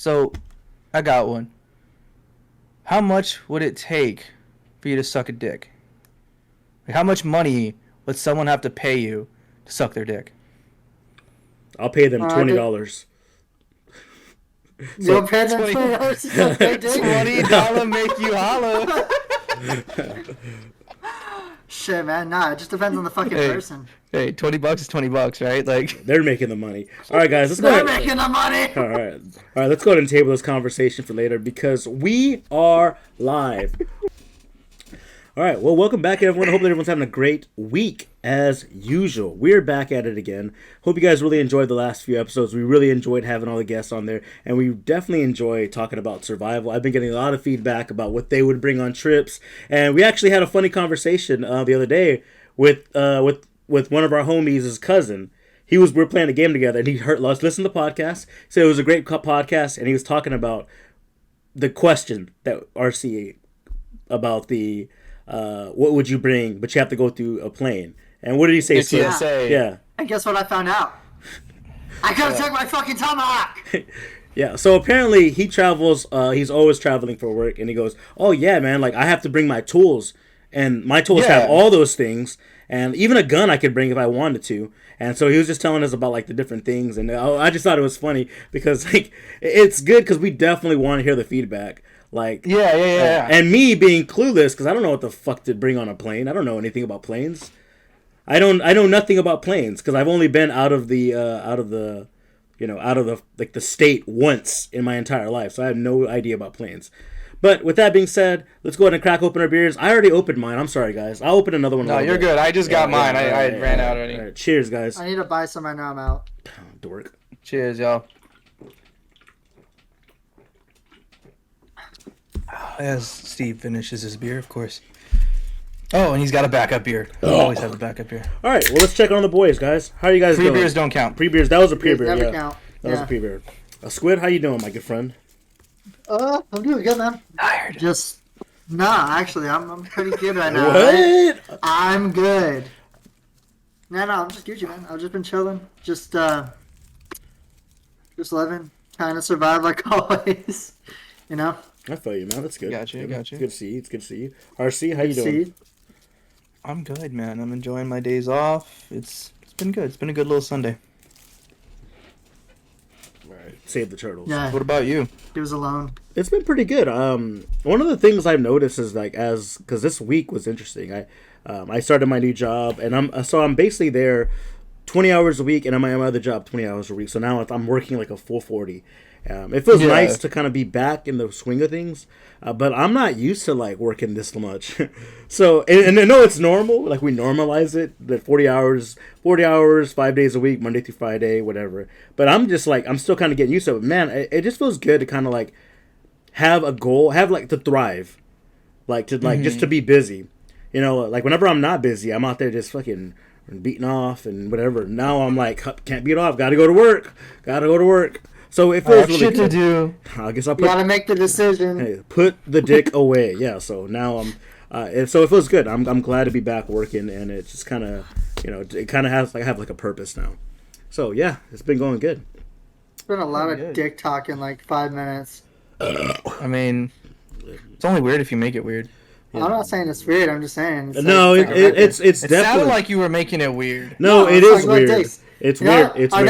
So, I got one. How much would it take for you to suck a dick? Like, how much money would someone have to pay you to suck their dick? I'll pay them $20. You'll pay them $20 to suck their dick? $20 make you holler. Shit, man. Nah, it just depends on the fucking person. Hey, $20 is $20, right? Like, they're making the money. All right, guys, let's go. They're making the money. All right, let's go ahead and table this conversation for later because we are live. All right, well, welcome back, everyone. I hope that everyone's having a great week as usual. We're back at it again. Hope you guys really enjoyed the last few episodes. We really enjoyed having all the guests on there, and we definitely enjoy talking about survival. I've been getting a lot of feedback about what they would bring on trips, and we actually had a funny conversation the other day with one of our homies' his cousin. We're playing a game together, and he listened to the podcast, said it was a great podcast, and he was talking about the question that RC about the what would you bring, but you have to go through a plane. And what did he say? TSA. Yeah. And guess what I found out? I gotta take my fucking tomahawk! Yeah, so apparently he travels, he's always traveling for work, and he goes, oh yeah, man, like I have to bring my tools, and my tools have all those things, and even a gun I could bring if I wanted to. And so he was just telling us about like the different things, and I just thought it was funny because like it's good because we definitely want to hear the feedback. Like yeah. And me being clueless because I don't know what the fuck to bring on a plane. I don't know anything about planes. I know nothing about planes because I've only been out of the like the state once in my entire life, so I have no idea about planes. But with that being said, let's go ahead and crack open our beers. I already opened mine. I'm sorry, guys. I'll open another one. No, you're good. I just got mine. I ran out already. All right, cheers, guys. I need to buy some right now. I'm out. Dork. Cheers, y'all. As Steve finishes his beer, of course. Oh, and he's got a backup beer. Always have a backup beer. All right, well, let's check on the boys, guys. How are you guys doing? Pre-beers don't count. Pre-beers, that was a pre-beer, Never count. That was a pre-beer. Squid, how you doing, my good friend? I'm doing good, man. Tired. Actually, I'm pretty good right now. What? Right? I'm good. No, I'm just Gucci, man. I've just been chilling. Just living. Trying to survive like always. You know? I feel you, man. That's good. Got you. It's good to see you. RC, how you doing? I'm good, man. I'm enjoying my days off. It's been good. It's been a good little Sunday. All right. Save the turtles. Yeah. What about you? He was alone. It's been pretty good. One of the things I've noticed is like because this week was interesting. I started my new job and I'm basically there 20 hours a week, and on my other job 20 hours a week. So now I'm working like a full 40. It feels nice to kind of be back in the swing of things, but I'm not used to like working this much. So, and I know it's normal, like we normalize it, that 40 hours, 5 days a week, Monday through Friday, whatever. But I'm just like, I'm still kind of getting used to it. Man, it just feels good to kind of like have a goal, have like to thrive, like to like just to be busy. You know, like whenever I'm not busy, I'm out there just fucking beating off and whatever. Now I'm like, can't beat off, gotta go to work. So it feels really shit good. to do. I guess I'll You gotta make the decision. Hey, put the dick away. Yeah. So now so it feels good. I'm glad to be back working, and it's just kind of, it kind of has like I have like a purpose now. So yeah, it's been going good. It's been a lot of dick talk in like 5 minutes. I mean, it's only weird if you make it weird. Yeah. I'm not saying it's weird. I'm just saying. It's It definitely sounded like you were making it weird. No, it is weird. It's weird. It's our weird.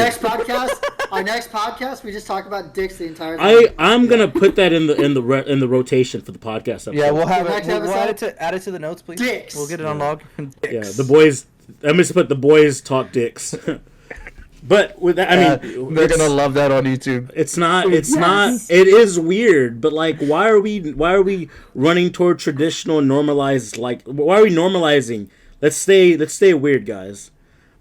next podcast, we just talk about dicks the entire time. I'm gonna put that in the rotation for the podcast episode. Yeah, we'll have Next it. We'll episode? add it to the notes, please. Dicks. We'll get it on log. Yeah, the boys. I'm just put the boys talk dicks. But with that, I mean, they're gonna love that on YouTube. It's not. It is weird, but like, why are we running toward traditional normalized? Like, why are we normalizing? Let's stay weird, guys.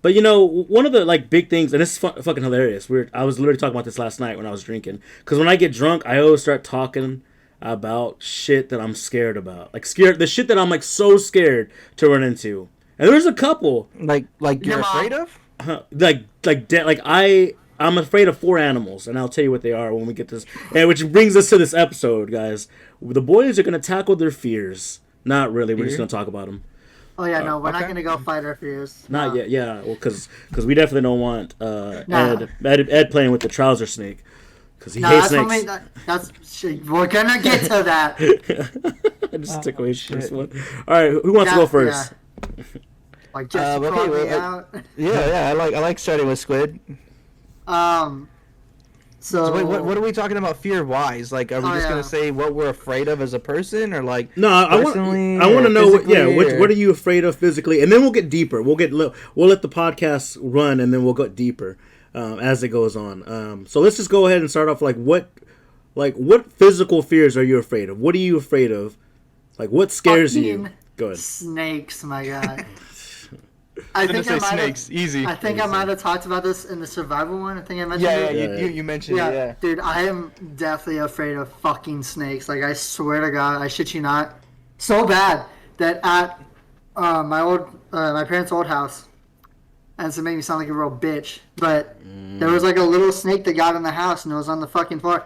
But one of the like big things, and this is fucking hilarious. I was literally talking about this last night when I was drinking. Because when I get drunk, I always start talking about shit that I'm scared about. Like the shit that I'm like so scared to run into. And there's a couple. Like you're afraid of? I'm afraid of 4 animals, and I'll tell you what they are when we get this. And which brings us to this episode, guys. The boys are gonna tackle their fears. Not really. We're just gonna talk about them. Oh yeah, no, we're not gonna go fight our fears. Not yet. Yeah, well, because we definitely don't want Ed playing with the trouser snake. Because he No, hates that's snakes. that's shit. We're gonna get to that. I just took away shit. first one. All right, who wants to go first? Yeah. Like just Okay, call me well, out. Yeah, I like starting with Squid. So, So wait, what are we talking about fear wise? Like, are we just gonna say what we're afraid of as a person, or like No, I want to know what are you afraid of physically, and then we'll get deeper. We'll let the podcast run, and then we'll go deeper as it goes on. So let's just go ahead and start off. Like what physical fears are you afraid of? What are you afraid of? Like what scares you? Go ahead. Snakes, my guy. I think snakes. Easy. I think I might have talked about this in the survival one. I think I mentioned it. You mentioned it. Yeah, dude, I am definitely afraid of fucking snakes. Like I swear to God, I shit you not, so bad that at my parents' old house, and to make me sound like a real bitch, but there was like a little snake that got in the house and it was on the fucking floor.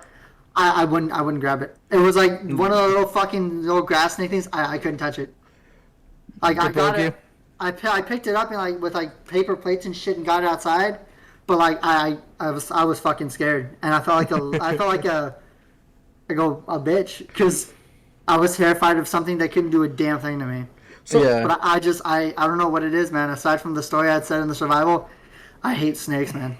I wouldn't grab it. It was like one of the little grass snake things. I couldn't touch it. Like I got it. I picked it up and with paper plates and shit and got it outside, but I was fucking scared and I felt like a bitch because I was terrified of something that couldn't do a damn thing to me. So, yeah. But I don't know what it is, man. Aside from the story I'd said in the survival, I hate snakes, man.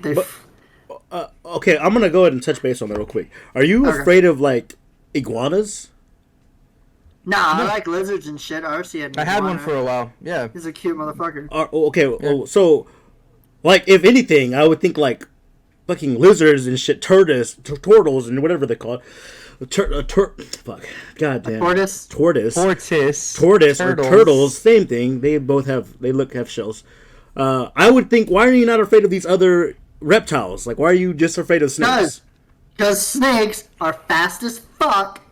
Okay, I'm gonna go ahead and touch base on that real quick. Are you afraid of like iguanas? Nah, I like lizards and shit. I had one for a while. Yeah, he's a cute motherfucker. So like if anything, I would think like fucking lizards and shit, turtles and whatever they call it. Fuck. God damn. Tortoise. Tortoise or turtles, same thing. They both have shells. I would think, why are you not afraid of these other reptiles? Like, why are you just afraid of snakes? Because snakes are fast as fuck.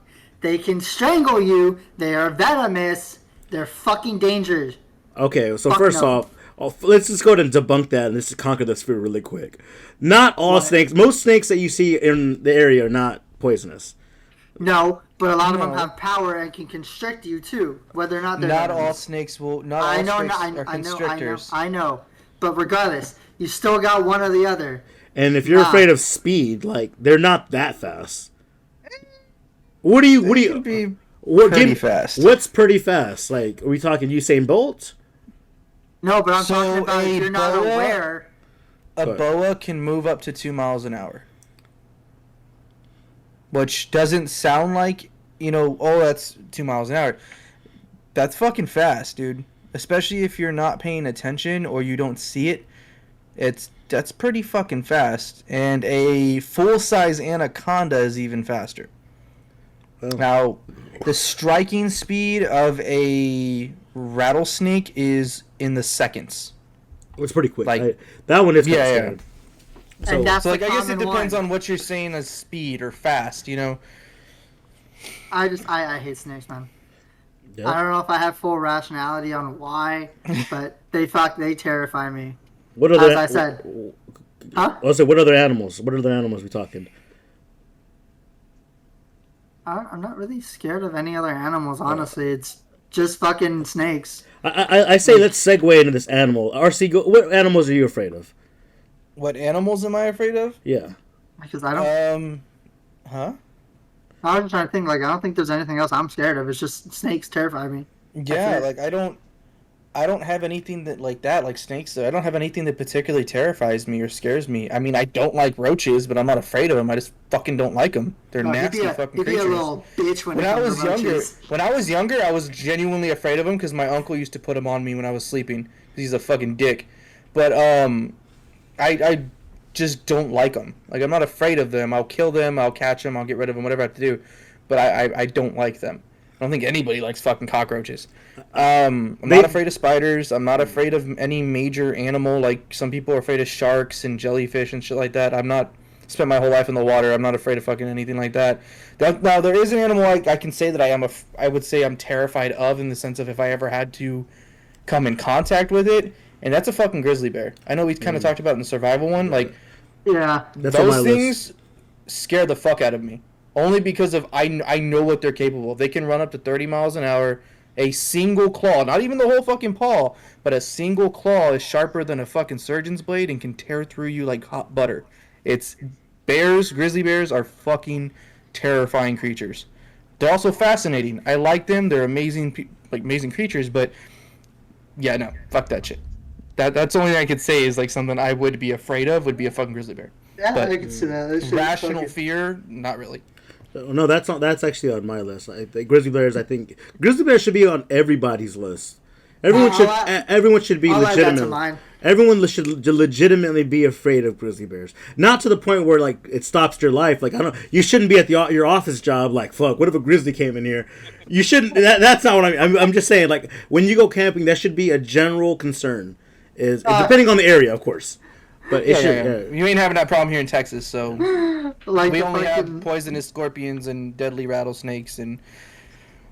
They can strangle you. They are venomous. They're fucking dangerous. Okay, so first off, let's just go ahead and debunk that and let's conquer this fear really quick. Not all snakes. Most snakes that you see in the area are not poisonous. No, but a lot of them have power and can constrict you too, whether or not they're not venomous. All snakes will. Not all snakes are constrictors. I know. But regardless, you still got one or the other. And if you're afraid of speed, like they're not that fast. What do you? Pretty fast. What's pretty fast? Like, are we talking Usain Bolt? No, but I'm talking about if you're not aware. A boa can move up to 2 miles an hour. Which doesn't sound like, that's 2 miles an hour. That's fucking fast, dude. Especially if you're not paying attention or you don't see it. That's pretty fucking fast. And a full-size anaconda is even faster. Oh. Now, the striking speed of a rattlesnake is in the seconds. It's pretty quick. That one is kind of scary. So I guess it depends on what you're saying as speed or fast, I hate snakes, man. Yep. I don't know if I have full rationality on why, but they terrify me. What are I said? Huh? Also, what other animals? What other animals are we talking? I'm not really scared of any other animals, honestly. It's just fucking snakes. I say let's segue into this animal. RC, what animals are you afraid of? What animals am I afraid of? Yeah. Because I don't... Huh? I was trying to think, I don't think there's anything else I'm scared of. It's just snakes terrify me. Yeah, I don't have anything that like snakes. I don't have anything that particularly terrifies me or scares me. I mean, I don't like roaches, but I'm not afraid of them. I just fucking don't like them. They're nasty fucking creatures. You'd be a little bitch when I was younger. When I was younger, I was genuinely afraid of them because my uncle used to put them on me when I was sleeping. He's a fucking dick. But I just don't like them. Like, I'm not afraid of them. I'll kill them. I'll catch them. I'll get rid of them. Whatever I have to do. But I don't like them. I don't think anybody likes fucking cockroaches. I'm not afraid of spiders. I'm not afraid of any major animal. Like, some people are afraid of sharks and jellyfish and shit like that. I'm not spent my whole life in the water. I'm not afraid of fucking anything like that. Now, there is an animal I can say that I would say I'm terrified of, in the sense of if I ever had to come in contact with it, and that's a fucking grizzly bear. I know we kind of talked about in the survival one. Like, yeah, those things scare the fuck out of me. Only because of I know what they're capable of. They can run up to 30 miles an hour. A single claw, not even the whole fucking paw, but a single claw is sharper than a fucking surgeon's blade and can tear through you like hot butter. It's Grizzly bears are fucking terrifying creatures. They're also fascinating. I like them. They're amazing, amazing creatures. But yeah, no, fuck that shit. That's the only thing I could say is like something I would be afraid of would be a fucking grizzly bear. Yeah, But I can see that. That shit is rational fucking- fear, not really. No, that's not. That's actually on my list. I think grizzly bears. I think grizzly bears should be on everybody's list. Everyone should. Everyone should be I'll add that to legitimate. mine. Everyone should legitimately be afraid of grizzly bears. Not to the point where like it stops your life. Like I don't. You shouldn't be at your office job. Like fuck. What if a grizzly came in here? You shouldn't. That's not what I mean. I'm just saying. Like when you go camping, that should be a general concern. Is depending on the area, of course. But it should. You ain't having that problem here in Texas, so Like we the only fucking- have poisonous scorpions and deadly rattlesnakes and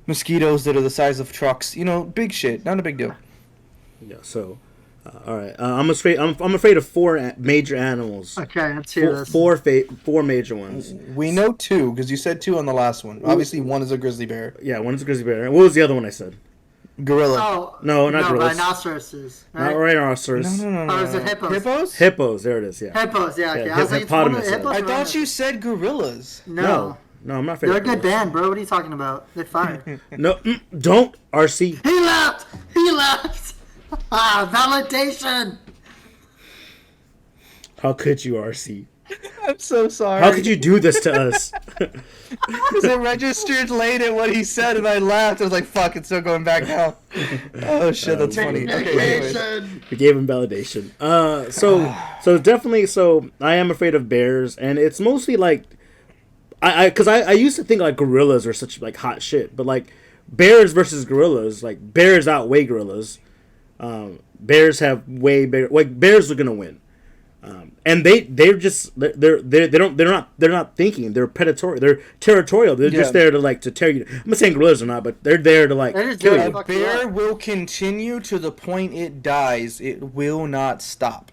mosquitoes that are the size of trucks. You know, big shit. Not a big deal. Yeah. So, all right. I'm afraid. I'm afraid of four major animals. Okay, let's hear this. Four major ones. We know two because you said two on the last one. Obviously, one is a grizzly bear. Yeah, one is a grizzly bear. What was the other one I said? Gorilla. Oh, No, not gorillas. rhinoceroses. Not Right? rhinoceros. No. Oh, is it hippos? Hippos? Hippos. There it is. Yeah. Hippos, yeah. Okay. Yeah, I was like, it's one of the hippopotamus. hippos. I or thought you rhinos- said gorillas. No. No, I'm not afraid. They're a of good gorillas. band, bro. What are you talking about? They're fire. No, don't RC. He left! He left! Validation! How could you RC? I'm so sorry. How could you do this to us? Because it registered late at what he said, and I laughed. I was like, "Fuck, it's still going back now." Oh shit, that's funny. Okay, anyways. We gave him validation. So definitely. So I am afraid of bears, and it's mostly like, because I used to think like gorillas are such like hot shit, but like bears versus gorillas, like bears outweigh gorillas. Bears have way bigger. Like bears are gonna win, and they're not thinking. They're predatory. They're territorial. They're just there to tear you. I'm not saying gorillas are not, but they're there to like They're just kill there you. to A bear will continue to the point it dies. It will not stop.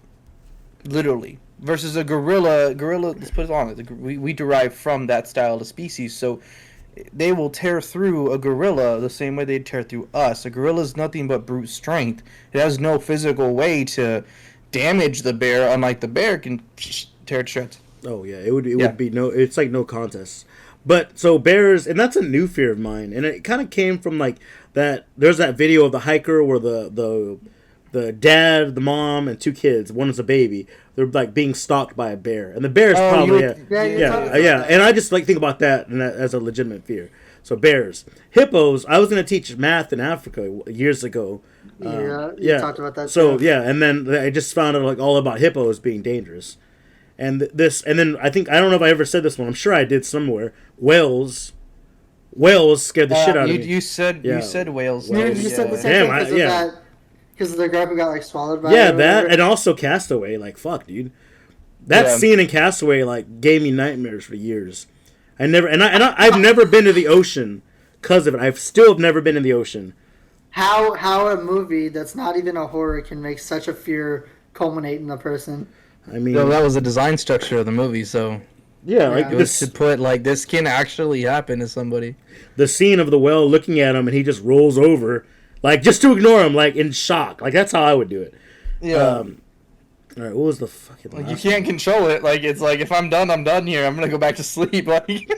Literally. Versus a gorilla, let's put it on it. We derive from that style of species, so they will tear through a gorilla the same way they'd tear through us. A gorilla is nothing but brute strength. It has no physical way to damage the bear, unlike the bear can tear it to shreds. Oh yeah, it would be no. It's like no contest. But so bears, and that's a new fear of mine, and it kind of came from like that. There's that video of the hiker where the dad, the mom, and two kids. One is a baby. They're like being stalked by a bear, and the bear is probably yeah. And I just like think about that and that as a legitimate fear. So bears, hippos. I was gonna teach math in Africa years ago. You talked about that. So too. yeah, and then I just found out like all about hippos being dangerous, and then I don't know if I ever said this one. I'm sure I did somewhere. Whales scared the shit out of me. You said whales. You said the same Damn, thing because of that. Because the guy who got like swallowed by. Yeah, it or that whatever. and also Castaway. Like fuck, dude. That scene in Castaway like gave me nightmares for years. I've never been to the ocean because of it. I've still never been in the ocean. How a movie that's not even a horror can make such a fear culminate in a person. I mean, that was the design structure of the movie, so like it was to put like this can actually happen to somebody. The scene of the whale looking at him and he just rolls over, like just to ignore him, like in shock. Like that's how I would do it. Yeah. All right, what was the fucking? Like you can't control it. Like it's like if I'm done here. I'm gonna go back to sleep. Like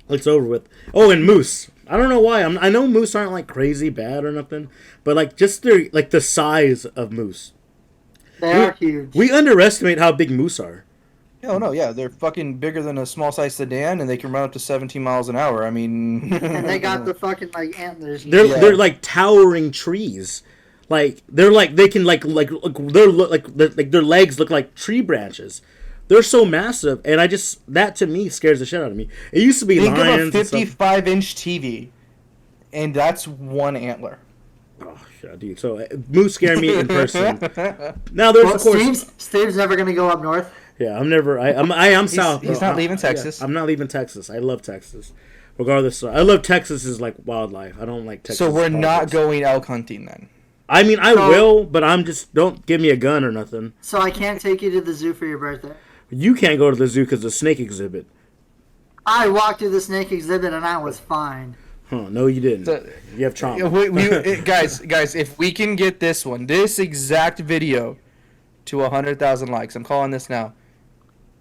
it's over with. Oh, and moose. I don't know why. I know moose aren't like crazy bad or nothing, but like just their like the size of moose. They are huge. We underestimate how big moose are. oh no, yeah, they're fucking bigger than a small size sedan, and they can run up to 17 miles an hour. I mean, And they got the fucking like antlers. They're like towering trees. Like they're like they can like their legs look like tree branches. They're so massive, and that to me scares the shit out of me. It used to be think lions. of a 55-inch TV, and that's one antler. Oh shit, dude! So moose scare me in person. Now there's of course. Steve's never gonna go up north. Yeah, I'm never. I'm south. He's not leaving Texas. Yeah, I'm not leaving Texas. I love Texas. Regardless, I love Texas's like wildlife. I don't like Texas. So we're not politics. going elk hunting then. I mean, I will, but I'm just don't give me a gun or nothing. So I can't take you to the zoo for your birthday. You can't go to the zoo because the snake exhibit. I walked through the snake exhibit and I was fine. Huh? No, you didn't. You have trauma. Guys, if we can get this exact video, to 100,000 likes, I'm calling this now.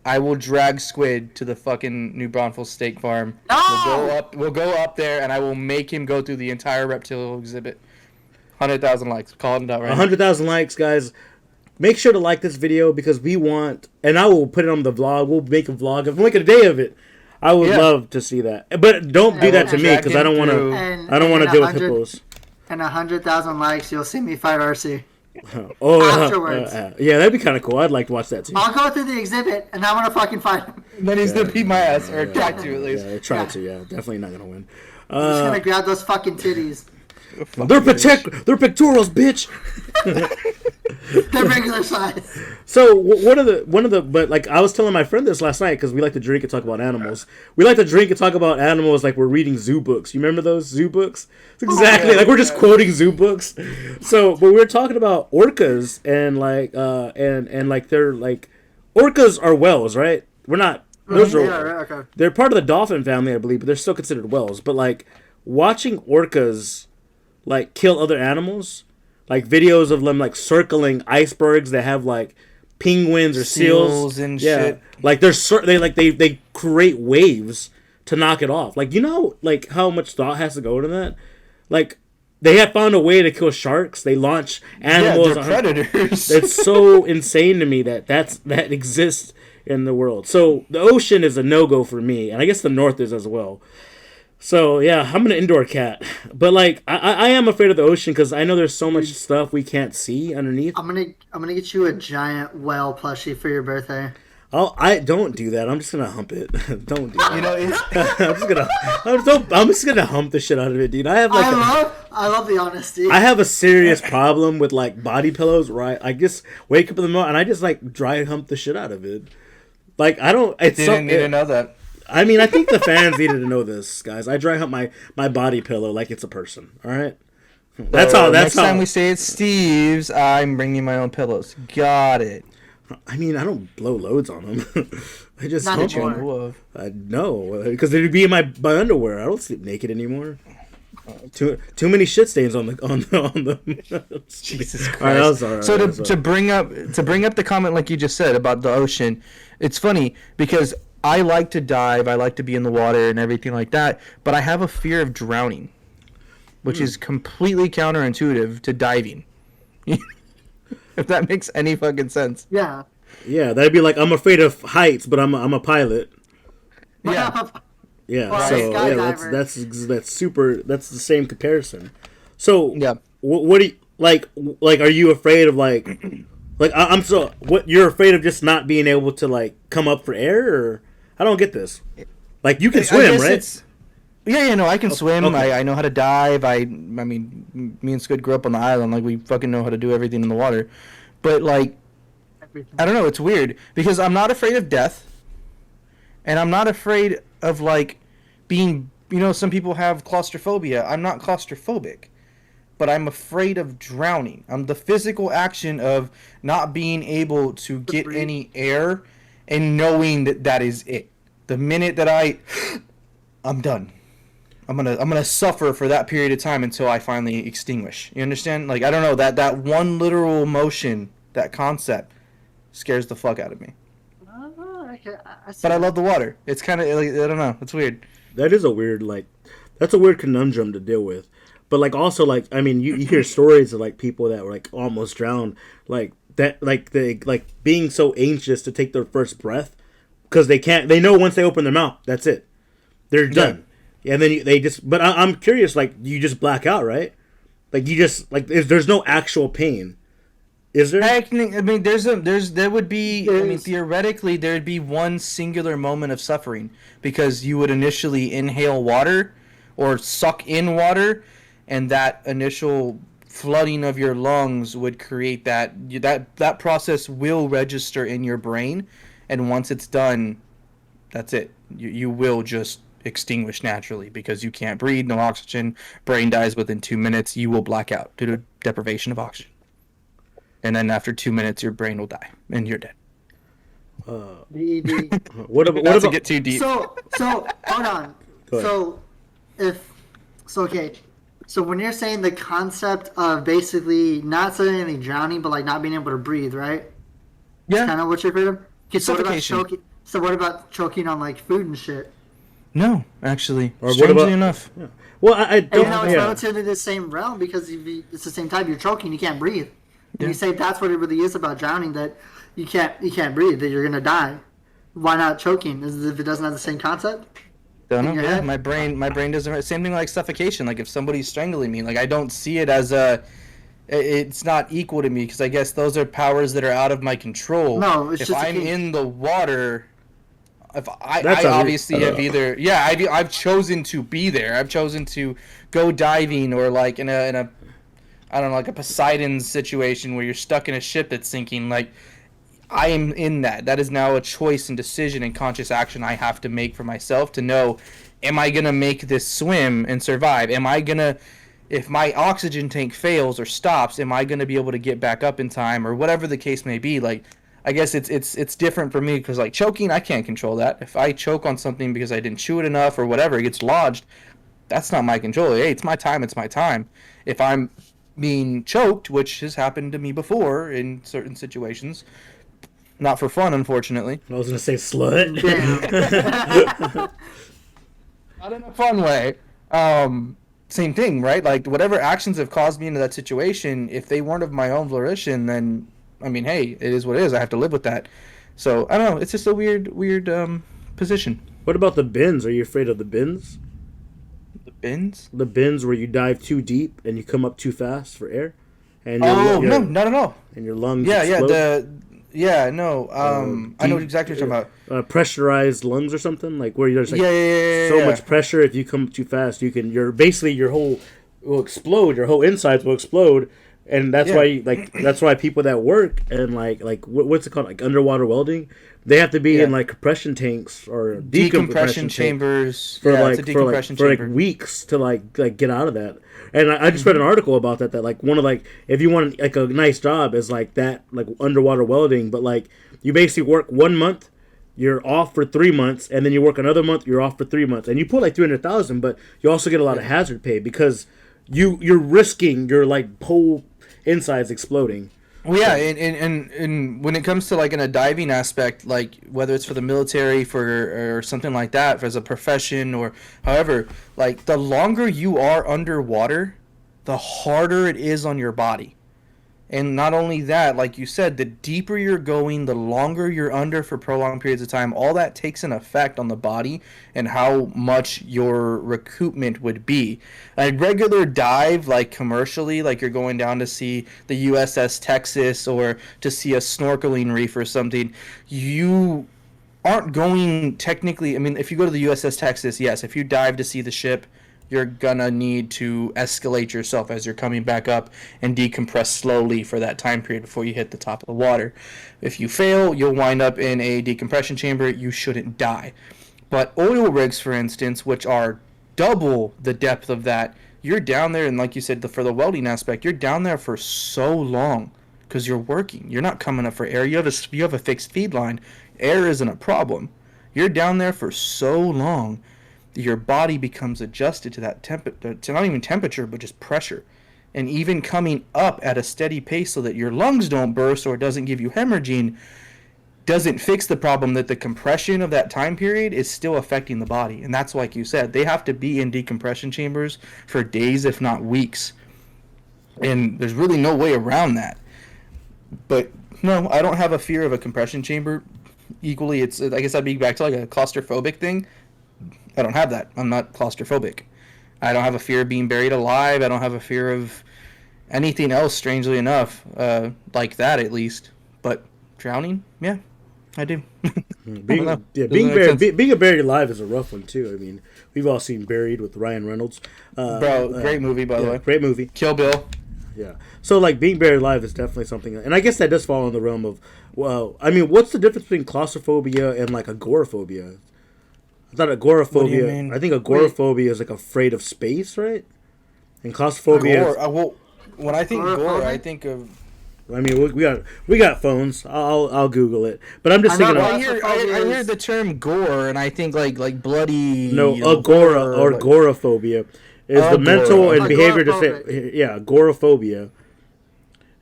I will drag Squid to the fucking New Braunfels steak farm. No! We'll go up there, and I will make him go through the entire reptile exhibit. 100,000 likes. Calling it out right 100,000 likes, guys. Make sure to like this video because we want, and I will put it on the vlog. We'll make a vlog. We'll make a day of it. I would love to see that, but don't do that to me because I don't want to. I don't want to deal with hippos. And 100,000 likes, you'll see me fight RC. Afterwards. Yeah, that'd be kind of cool. I'd like to watch that too. I'll go through the exhibit and I'm gonna fucking fight him. Then he's gonna beat my ass, or try to at least. Yeah, try to. Yeah, definitely not gonna win. I'm just gonna grab those fucking titties. They're pectorals, bitch. They're regular size. So one of the but like I was telling my friend this last night because we like to drink and talk about animals. We like to drink and talk about animals like we're reading zoo books. You remember those zoo books? It's exactly like we're just quoting zoo books. So, but we were talking about orcas and like and like they're like orcas are whales, right? We're not. Those are okay. They're part of the dolphin family, I believe, but they're still considered whales. But like watching orcas like kill other animals. Like videos of them like circling icebergs that have like penguins or seals and shit. Like they create waves to knock it off. Like you know like how much thought has to go into that. Like they have found a way to kill sharks. They launch animals. They're predators. It's so insane to me that exists in the world. So the ocean is a no-go for me, and I guess the north is as well. So yeah, I'm an indoor cat, but like I am afraid of the ocean because I know there's so much stuff we can't see underneath. I'm gonna get you a giant whale plushie for your birthday. I don't do that. I'm just gonna hump it. Don't do that. You know, I'm just gonna hump the shit out of it, dude. I love the honesty. I have a serious problem with like body pillows, right? I just wake up in the morning and I just like dry hump the shit out of it. Like I don't. Didn't need to know that. I mean, I think the fans needed to know this, guys. I dry hump my body pillow like it's a person. All right. That's all. That's next time we say it's Steve's, I'm bringing my own pillows. Got it. I mean, I don't blow loads on them. I just Not hump anymore. them. No, because they'd be in my underwear. I don't sleep naked anymore. Too many shit stains on the Jesus Christ. All right, sorry, so to bring up the comment like you just said about the ocean, it's funny because I like to dive, I like to be in the water and everything like that, but I have a fear of drowning, which is completely counterintuitive to diving. If that makes any fucking sense. Yeah. Yeah, that'd be like I'm afraid of heights, but I'm a pilot. Yeah. Yeah. Well, So yeah, that's super. That's the same comparison. So yeah, what do you like? Like, are you afraid of like I'm so what? You're afraid of just not being able to like come up for air, or I don't get this. Like you can swim, right? No, I can swim. Okay. I know how to dive. I mean, me and Squid grew up on the island. Like, we fucking know how to do everything in the water. But, like, I don't know. It's weird. Because I'm not afraid of death. And I'm not afraid of, like, being... You know, some people have claustrophobia. I'm not claustrophobic. But I'm afraid of drowning. I'm the physical action of not being able to get any air and knowing that is it. The minute that I'm done. I'm gonna suffer for that period of time until I finally extinguish. You understand? Like, I don't know, that one literal motion, that concept, scares the fuck out of me. But I love the water. It's kind of like, I don't know. It's weird. That is a weird that's a weird conundrum to deal with. But like also like I mean you hear stories of like people that were like almost drowned like that like they like being so anxious to take their first breath because they know once they open their mouth that's it, they're done. And then they just, but I'm curious, like, you just black out, right? Like, you just, like, there's no actual pain. Is there? I mean, there would be, I mean, theoretically, there'd be one singular moment of suffering because you would initially inhale water or suck in water, and that initial flooding of your lungs would create that process will register in your brain, and once it's done, that's it. You will just extinguish naturally because you can't breathe, no oxygen, brain dies within 2 minutes, you will black out due to deprivation of oxygen. And then after 2 minutes, your brain will die and you're dead. What Not about to get too deep? So hold on. So when you're saying the concept of basically not suddenly drowning, but like not being able to breathe, right? Yeah. That's kind of what you're afraid of. Okay, so Suffocation. So what about choking on like food and shit? No, actually, Or what strangely about- enough. Yeah. Well, I And don't. you know, it's Yeah. relatively the same realm because it's the same time you're choking, you can't breathe. And Yeah. you say that's what it really is about drowning, that you can't breathe, that you're gonna die. Why not choking? Is it if it doesn't have the same concept? Don't In know. your Yeah, head? my brain doesn't. Same thing like suffocation. Like if somebody's strangling me, like I don't see it as a. It's not equal to me because I guess those are powers that are out of my control. No, it's if just a I'm kink. in the water, if That's I a- obviously have either I've chosen to be there. I've chosen to go diving or like in a I don't know, like a Poseidon situation where you're stuck in a ship that's sinking. Like I am in that. That is now a choice and decision and conscious action I have to make for myself to know, am I gonna make this swim and survive? Am I gonna, if my oxygen tank fails or stops, am I gonna be able to get back up in time or whatever the case may be? Like, I guess it's different for me because like choking, I can't control that. If I choke on something because I didn't chew it enough or whatever, it gets lodged. That's not my control. Hey, it's my time. It's my time. If I'm being choked, which has happened to me before in certain situations, not for fun, unfortunately. I was gonna say slut. Damn. Not in a fun way. Same thing, right? Like whatever actions have caused me into that situation, if they weren't of my own volition, then I mean, hey, it is what it is. I have to live with that. So I don't know. It's just a weird position. What about the bins? Are you afraid of the bins? The bins? The bins where you dive too deep and you come up too fast for air, and Oh no, not at all. and your lungs Yeah, explode? no. I know deep- exactly what you're talking about. Pressurized lungs or something, like where there's like Yeah. so much pressure. If you come too fast, your whole will explode. Your whole insides will explode, and that's Yeah. why that's why people that work and what's it called, like underwater welding, they have to be in Yeah. like compression tanks or Decompression tanks chambers. for Yeah, it's a like for decompression for chamber. weeks to like get out of that. And I just read an article about that like one of like if you want like a nice job is like that, like underwater welding, but like you basically work 1 month, you're off for 3 months, and then you work another month, you're off for 3 months, and you put like 300,000, but you also get a lot of hazard pay because you're risking your like whole insides exploding. Well, yeah, and when it comes to like in a diving aspect, like whether it's for the military or something like that, as a profession or however, like the longer you are underwater, the harder it is on your body. And not only that, like you said, the deeper you're going, the longer you're under for prolonged periods of time, all that takes an effect on the body and how much your recoupment would be. A regular dive, like commercially, like you're going down to see the USS Texas or to see a snorkeling reef or something, you aren't going technically. I mean, if you go to the USS Texas, yes, if you dive to see the ship, you're gonna need to escalate yourself as you're coming back up and decompress slowly for that time period before you hit the top of the water. If you fail, you'll wind up in a decompression chamber. You shouldn't die. But oil rigs, for instance, which are double the depth of that, you're down there, and like you said, for the welding aspect, you're down there for so long because you're working. You're not coming up for air. You have a fixed feed line. Air isn't a problem. You're down there for so long, your body becomes adjusted to that to not even temperature, but just pressure. And even coming up at a steady pace so that your lungs don't burst or it doesn't give you hemorrhaging doesn't fix the problem that the compression of that time period is still affecting the body. And that's like you said, they have to be in decompression chambers for days, if not weeks. And there's really no way around that. But no, I don't have a fear of a compression chamber. Equally, it's, I guess I'd be back to like a claustrophobic thing. I don't have that. I'm not claustrophobic. I don't have a fear of being buried alive. I don't have a fear of anything else, strangely enough, like that at least. But drowning, yeah, I do. Being a buried alive is a rough one too. I mean, we've all seen Buried with Ryan Reynolds. Bro, great movie, by the way. Great movie. Kill Bill. Yeah. So like being buried alive is definitely something, and I guess that does fall in the realm of, well, I mean, what's the difference between claustrophobia and like agoraphobia? I thought What do you agoraphobia. mean? I think agoraphobia is like afraid of space, right? And claustrophobia. Well, when I think gore, Agoraphobic? I think of. I mean, we got phones. I'll Google it. But I'm just I know thinking. what- I hear the term gore, and I think like bloody. No, gore, agoraphobia is the mental and behavior Agoraphobic. yeah, agoraphobia.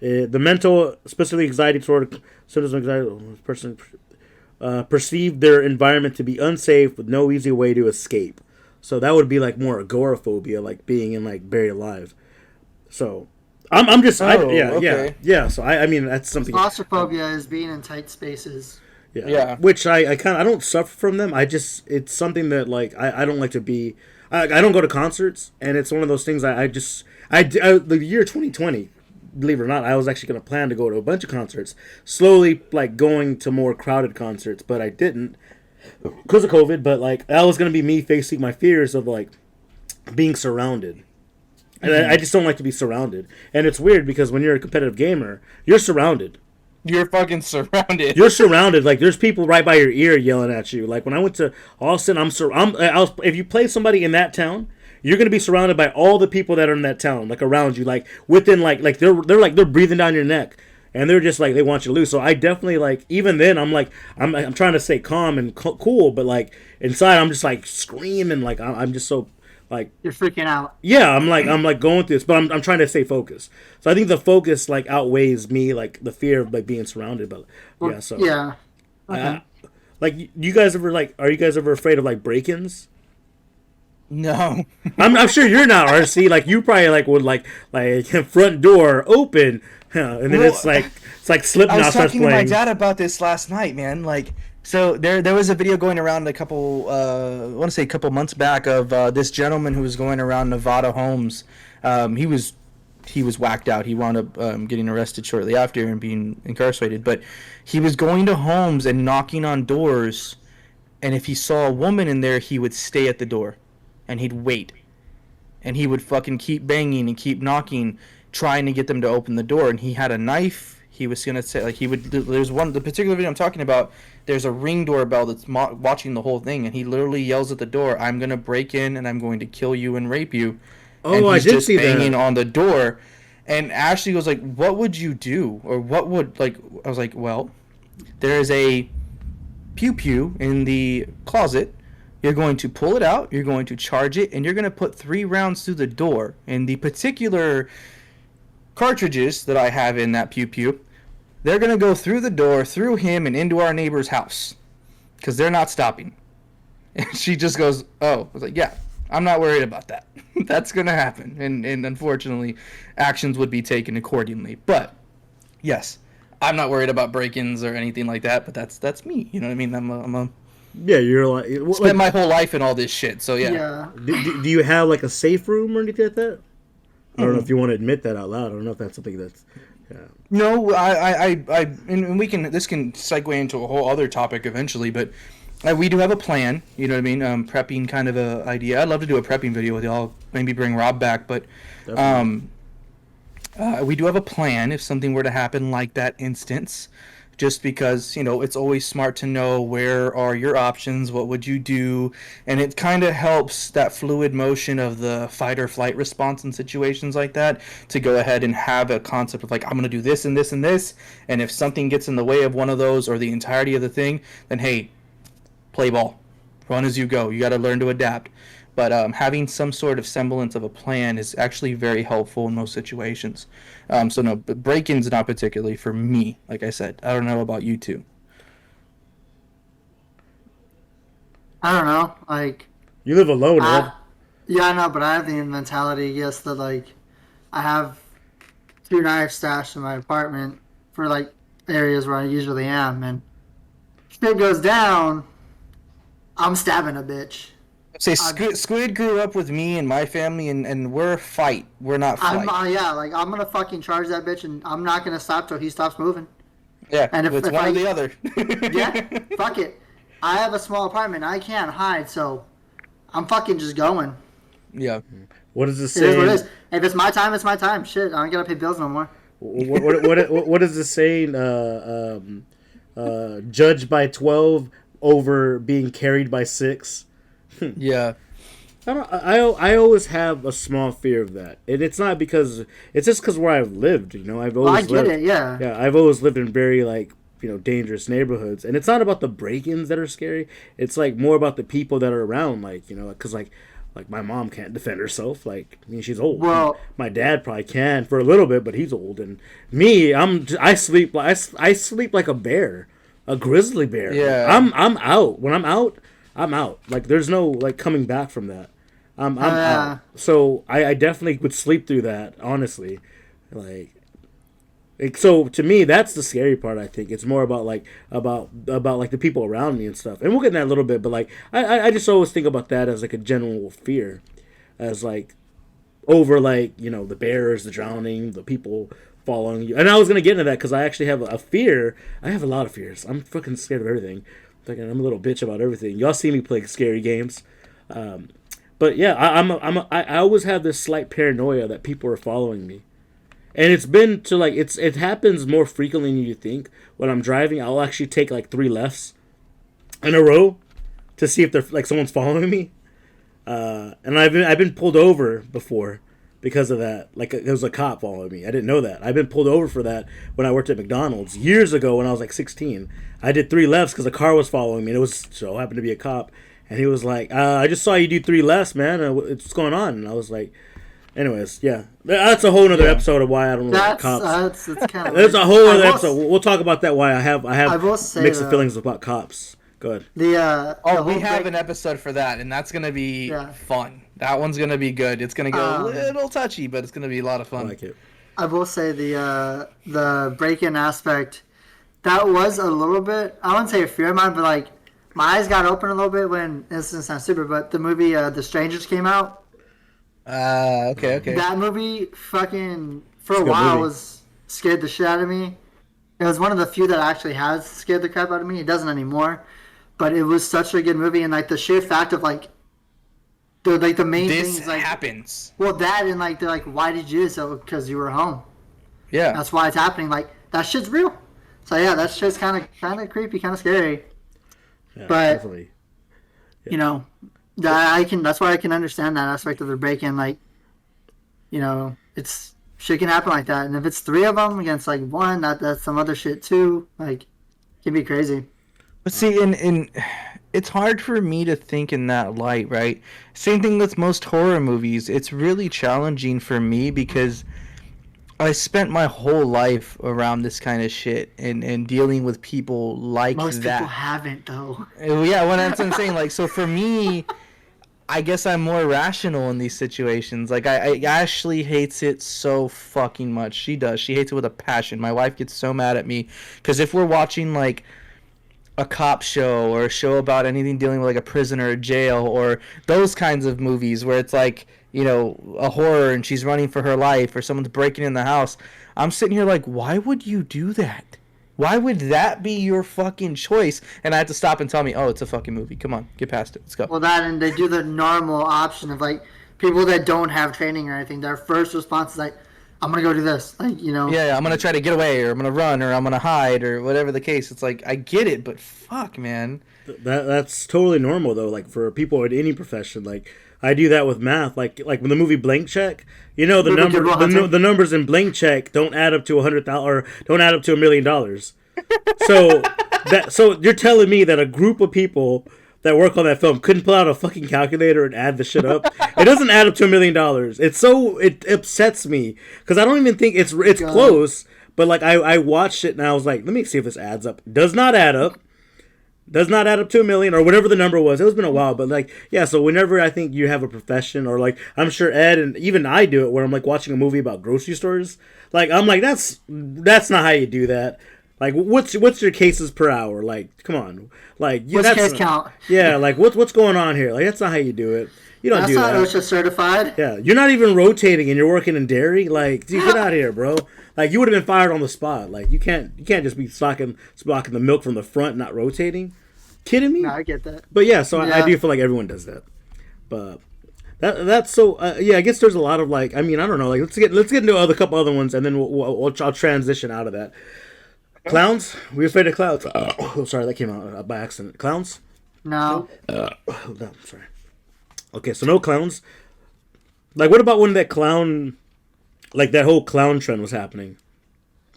The mental, specifically anxiety disorder, symptoms of anxiety person. perceive their environment to be unsafe with no easy way to escape. So that would be like more agoraphobia, like being in like buried alive. So I'm just yeah. So I mean that's something. Claustrophobia is being in tight spaces. Yeah. Which I don't suffer from them. It's something that like I don't like to be. I don't go to concerts, and it's one of those things the year 2020. Believe it or not, I was actually going to plan to go to a bunch of concerts, slowly like going to more crowded concerts, but I didn't because of COVID. But like that was going to be me facing my fears of like being surrounded, and I just don't like to be surrounded. And it's weird because when you're a competitive gamer, you're surrounded. You're fucking surrounded. You're surrounded. Like there's people right by your ear yelling at you. Like when I went to Austin, if you play somebody in that town, you're gonna be surrounded by all the people that are in that town, like around you, like within like they're breathing down your neck, and they're just like they want you to lose. So I definitely like even then I'm trying to stay calm and cool, but like inside I'm just like screaming, like I'm just so like you're freaking out. Yeah, I'm like going through this, but I'm trying to stay focused. So I think the focus like outweighs me like the fear of like being surrounded. But yeah, so yeah. Okay. Like you guys ever like are you guys ever afraid of like break-ins? No. I'm sure you're not, RC. Like you probably like would like front door open, and then it's like Slipknot I was starts talking playing. to my dad about this last night, man. Like, so there was a video going around I want to say a couple months back of this gentleman who was going around Nevada homes. He was whacked out. He wound up getting arrested shortly after and being incarcerated. But he was going to homes and knocking on doors, and if he saw a woman in there, he would stay at the door. And he'd wait. And he would fucking keep banging and keep knocking, trying to get them to open the door. And he had a knife. He was going to say, like, the particular video I'm talking about, there's a Ring doorbell that's watching the whole thing. And he literally yells at the door, I'm going to break in and I'm going to kill you and rape you. Oh, and he's I did just see banging that. on the door. And Ashley was like, what would you do? Or what would, like, I was like, well, there is a pew-pew in the closet. You're going to pull it out, you're going to charge it, and you're going to put 3 rounds through the door. And the particular cartridges that I have in that pew-pew, they're going to go through the door, through him, and into our neighbor's house. Because they're not stopping. And she just goes, oh. I was like, yeah, I'm not worried about that. That's going to happen. And unfortunately, actions would be taken accordingly. But, yes, I'm not worried about break-ins or anything like that, but that's me. You know what I mean? I'm a Yeah, you're like spent my whole life in all this shit, so yeah. Do you have like a safe room or anything like that? I don't know if you want to admit that out loud. I don't know if that's something that's. Yeah. No, and we can. This can segue into a whole other topic eventually, but we do have a plan. You know what I mean? Prepping kind of a idea. I'd love to do a prepping video with y'all. Maybe bring Rob back, but we do have a plan if something were to happen like that instance. Just because, it's always smart to know where are your options, what would you do, and it kind of helps that fluid motion of the fight or flight response in situations like that to go ahead and have a concept of like, I'm going to do this and this and this, and if something gets in the way of one of those or the entirety of the thing, then hey, play ball. Run as you go. You got to learn to adapt. But having some sort of semblance of a plan is actually very helpful in most situations. So no, but break-ins not particularly for me. Like I said, I don't know about you two. I don't know. Like you live alone, right? Yeah, I know, but I have the mentality, yes, that like I have 2 knives stashed in my apartment for like areas where I usually am, and if shit goes down, I'm stabbing a bitch. Say Squid grew up with me and my family, and we're fight. We're not flight. I'm gonna fucking charge that bitch, and I'm not gonna stop till he stops moving. Yeah, and if one or the other. Yeah, fuck it. I have a small apartment. I can't hide, so I'm fucking just going. Yeah. What is this saying? It is what it is. If it's my time, it's my time. Shit, I don't gotta pay bills no more. What is this saying? Judged by 12 over being carried by 6. Yeah. I always have a small fear of that, and it's not because it's just because where I've lived. I've always lived. It. Yeah. Yeah, I've always lived in very dangerous neighborhoods, and it's not about the break-ins that are scary. It's like more about the people that are around. Because like my mom can't defend herself. She's old. Well, my dad probably can for a little bit, but he's old, and me, I sleep like a bear. a grizzly bear. Yeah. I'm out. When I'm out, I'm out. Like there's no like coming back from that. I'm out. So I definitely would sleep through that. Honestly, so to me that's the scary part. I think it's more about like the people around me and stuff. And we'll get in that a little bit. But like I just always think about that as like a general fear, as like over like the bears, the drowning, the people following you. And I was gonna get into that because I actually have a fear. I have a lot of fears. I'm fucking scared of everything. Like I'm a little bitch about everything. Y'all see me play scary games, but yeah, I always have this slight paranoia that people are following me, and it's been to like it happens more frequently than you think. When I'm driving, I'll actually take like 3 lefts in a row to see if they're like someone's following me, and I've been pulled over before because of that. Like there was a cop following me. I didn't know that. I've been pulled over for that when I worked at McDonald's years ago when I was like 16. I did 3 lefts because a car was following me, and it was so happened to be a cop. And he was like, I just saw you do 3 lefts, man. What's going on? And I was like, anyways, yeah. That's a whole other episode of why I don't like cops. That's kind of There's a whole other episode. We'll talk about that, why I have mixed feelings about cops. Go ahead. We have an episode for that, and that's going to be fun. That one's going to be good. It's going to get a little touchy, but it's going to be a lot of fun. I like it. I will say the break-in aspect, that was a little bit, I wouldn't say a fear of mine, but like my eyes got open a little bit when, this doesn't sound stupid, but the movie The Strangers came out. Okay. That movie fucking, for a while, was scared the shit out of me. It was one of the few that actually has scared the crap out of me. It doesn't anymore. But it was such a good movie, and like the sheer fact of like, the main this things like happens. Well, that and like they're like, why did you do this? Oh, because you were home. Yeah. That's why it's happening. Like that shit's real. So yeah, that shit's kind of creepy, kind of scary. Yeah, but definitely. Yeah. That's why I can understand that aspect of the break-in. Like, it's shit can happen like that, and if it's 3 of them against like 1, that's some other shit too. Like, it can be crazy. But see, in it's hard for me to think in that light, right? Same thing with most horror movies. It's really challenging for me because I spent my whole life around this kind of shit and dealing with people like Most that. People haven't, though. Yeah, well, that's what I'm saying. Like, so for me, I guess I'm more rational in these situations. Like, Ashley hates it so fucking much. She does. She hates it with a passion. My wife gets so mad at me because if we're watching, like, a cop show or a show about anything dealing with like a prison or a jail or those kinds of movies where it's like, a horror and she's running for her life or someone's breaking in the house, I'm sitting here like, why would you do that? Why would that be your fucking choice? And I have to stop and tell me, oh, it's a fucking movie. Come on, get past it. Let's go. Well, that and they do the normal option of like people that don't have training or anything. Their first response is like, I'm going to go do this. Like, Yeah, I'm going to try to get away or I'm going to run or I'm going to hide or whatever the case. It's like, I get it, but fuck, man. That's totally normal, though. Like, for people in any profession. Like, I do that with math. Like when the movie Blank Check, the numbers in Blank Check don't add up to 100,000 or don't add up to $1 million. So you're telling me that a group of people that work on that film couldn't pull out a fucking calculator and add the shit up? It doesn't add up to $1 million. It upsets me because I don't even think it's close. But like I watched it and I was like, let me see if this adds up. Does not add up. Does not add up to $1 million or whatever the number was. It's been a while, but like, yeah. So whenever I think you have a profession, or like, I'm sure Ed and even I do it, where I'm like watching a movie about grocery stores. Like, I'm like, that's not how you do that. Like, what's your cases per hour? Like, come on. Like, what's case count? Yeah. Like, what's going on here? Like, that's not how you do it. You don't do that. That's not OSHA certified. Yeah, you're not even rotating, and you're working in dairy. Like, dude, get out of here, bro. Like, you would have been fired on the spot. Like, you can't just be stocking the milk from the front, not rotating. Kidding me? No, I get that. But yeah, so yeah. I do feel like everyone does that. But that's so. Yeah, I guess there's a lot of like. I mean, I don't know. Like, let's get into a couple other ones, and then I'll transition out of that. Clowns? We afraid of clowns? Oh, sorry, that came out by accident. Clowns? No. No, sorry. Okay, so no clowns. Like, what about when that clown, like that whole clown trend was happening?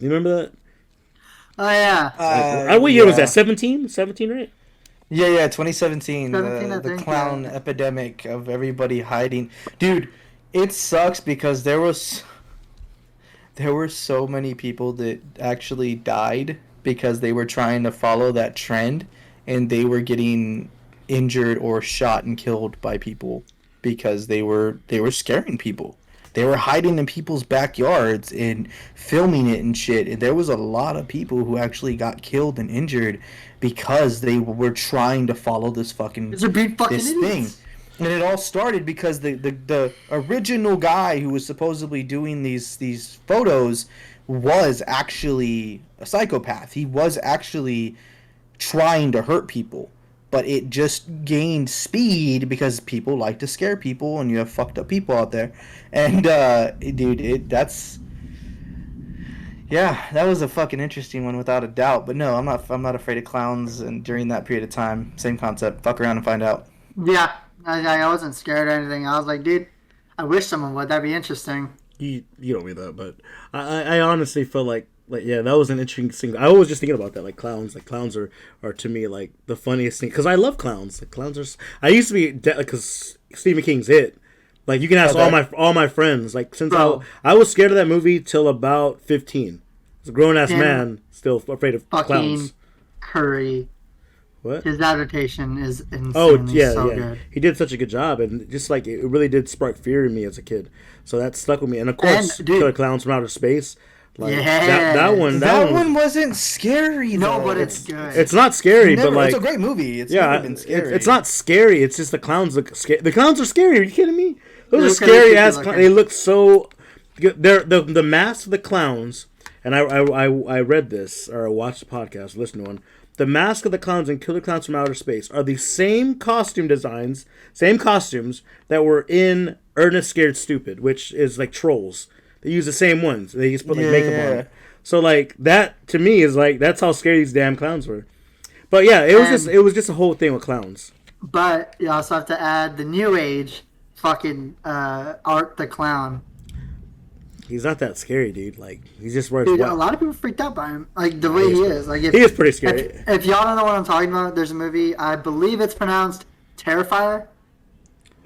You remember that? Oh yeah. What year was that? 17, right? Yeah, 2017. 17, the clown epidemic of everybody hiding. Dude, it sucks because there were so many people that actually died because they were trying to follow that trend, and they were getting injured or shot and killed by people because they were scaring people. They were hiding in people's backyards and filming it and shit. And there was a lot of people who actually got killed and injured because they were trying to follow this fucking These are big fucking this idiots. thing. And it all started because the original guy who was supposedly doing these photos was actually a psychopath. He was actually trying to hurt people, but it just gained speed because people like to scare people, and you have fucked up people out there. And dude, that was a fucking interesting one without a doubt. But no, I'm not afraid of clowns. And during that period of time, same concept. Fuck around and find out. Yeah, I wasn't scared or anything. I was like, dude, I wish someone would. That'd be interesting. You don't mean that, but I honestly feel like yeah, that was an interesting. I was just thinking about that, like clowns. Like clowns are to me like the funniest thing because I love clowns. Like clowns are. I used to be because Stephen King's It. Like you can ask all my friends. Like since I was scared of that movie till about 15. As a grown ass man, still afraid of fucking clowns. Curry. What? His adaptation is insanely yeah. good. He did such a good job, and just like it really did spark fear in me as a kid. So that stuck with me. And of course, Killer Clowns from Outer Space. Like, that one wasn't scary though. No, but it's good. It's not scary, but like it's a great movie. It's never been scary. It's not scary. It's just the clowns look scary. The clowns are scary. Are you kidding me? Those are scary ass clowns. They look so good. They're the masks of the clowns. And I read this or I watched the podcast, listened to one. The mask of the clowns in Killer Clowns from Outer Space are the same costume designs, same costumes that were in Ernest Scared Stupid, which is like trolls. They use the same ones. They just put like makeup on it. So like that to me is like that's how scary these damn clowns were. But yeah, it was just a whole thing with clowns. But you also have to add the new age fucking Art the Clown. He's not that scary, dude. Like he's just wears. Dude, a lot of people freaked out by him, like the way he is. Like he is pretty scary. If y'all don't know what I'm talking about, there's a movie. I believe it's pronounced Terrifier.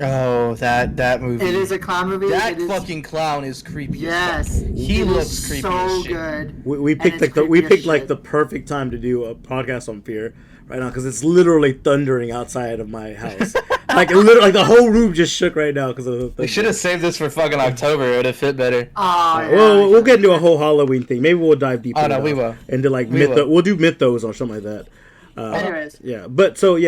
Oh, that movie. It is a clown movie. That fucking clown is creepy. Yes, he looks creepy. So as shit. good. We picked the perfect time to do a podcast on fear right now because it's literally thundering outside of my house. Like literally, like the whole room just shook right now because of the thunder. We should have saved this for fucking October. It would have fit better. Well, we'll get into a whole Halloween thing. Maybe we'll dive deeper. Oh no, we will. Into like we'll do mythos or something like that. Anyways. Yeah, but so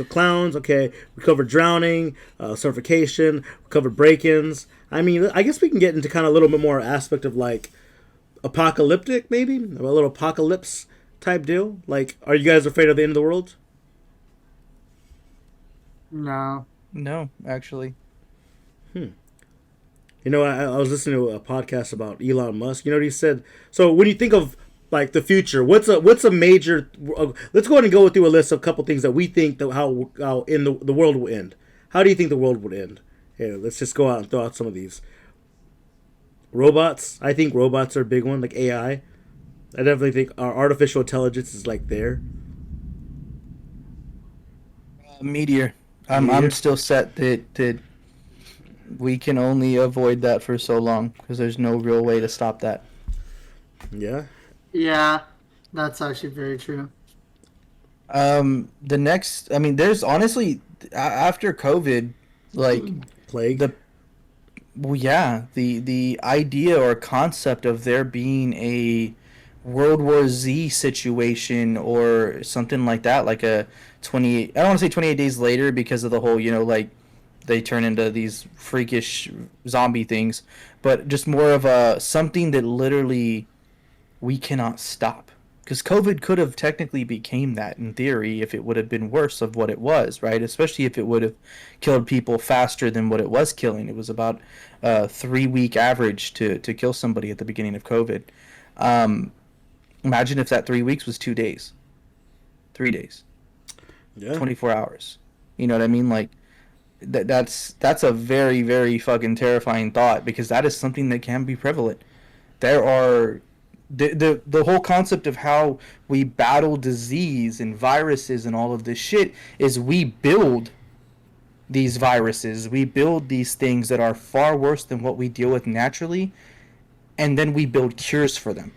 clowns. Okay, we covered drowning, suffocation. We covered break-ins. I mean, I guess we can get into kind of a little bit more aspect of like apocalyptic, maybe a little apocalypse type deal. Like, are you guys afraid of the end of the world? No, actually. You know, I was listening to a podcast about Elon Musk. You know what he said? So when you think of like the future, what's a major? Let's go ahead and go through a list of a couple things that we think that how in the world will end. How do you think the world would end? Yeah, let's just go out and throw out some of these. Robots. I think robots are a big one, like AI. I definitely think our artificial intelligence is like there. Meteor. I'm still set that we can only avoid that for so long because there's no real way to stop that. Yeah. Yeah, that's actually very true. The next, I mean, there's honestly after COVID, like plague. The idea or concept of there being a World War Z situation or something like that, like a 28. I don't want to say 28 days later because of the whole, like they turn into these freakish zombie things, but just more of a something that literally we cannot stop. Because COVID could have technically became that in theory if it would have been worse of what it was, right? Especially if it would have killed people faster than what it was killing. It was about a 3-week average to kill somebody at the beginning of COVID. Imagine if that 3 weeks was 2 days. 3 days. Yeah. 24 hours. You know what I mean? Like, that's a very, very fucking terrifying thought because that is something that can be prevalent. There are... The whole concept of how we battle disease and viruses and all of this shit is we build these viruses. We build these things that are far worse than what we deal with naturally, and then we build cures for them.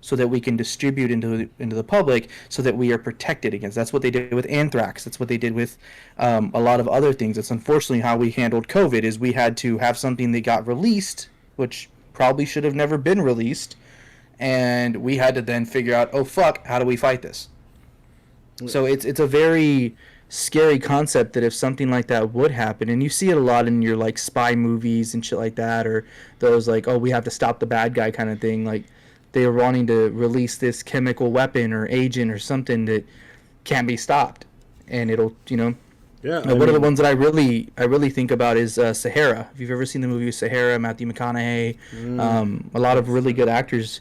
so that we can distribute into the public so that we are protected against. That's what they did with anthrax. That's what they did with a lot of other things. That's unfortunately how we handled COVID, is we had to have something that got released, which probably should have never been released, and we had to then figure out, oh fuck, how do we fight this? So it's a very scary concept that if something like that would happen, and you see it a lot in your like spy movies and shit like that, or those like, oh, we have to stop the bad guy kind of thing, like they are wanting to release this chemical weapon or agent or something that can't be stopped, and it'll, Yeah, one of the ones that I really think about is Sahara. If you've ever seen the movie Sahara, Matthew McConaughey, a lot of really good actors.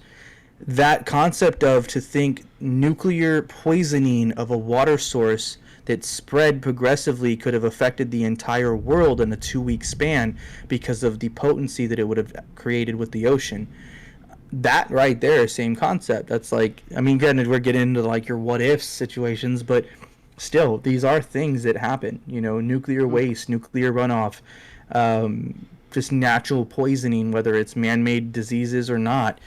That concept of to think nuclear poisoning of a water source that spread progressively could have affected the entire world in a 2-week span because of the potency that it would have created with the ocean. That right there, same concept. That's like, I mean, granted, we're getting into like your what if situations, but still, these are things that happen. Nuclear waste, nuclear runoff, just natural poisoning, whether it's man-made diseases or not.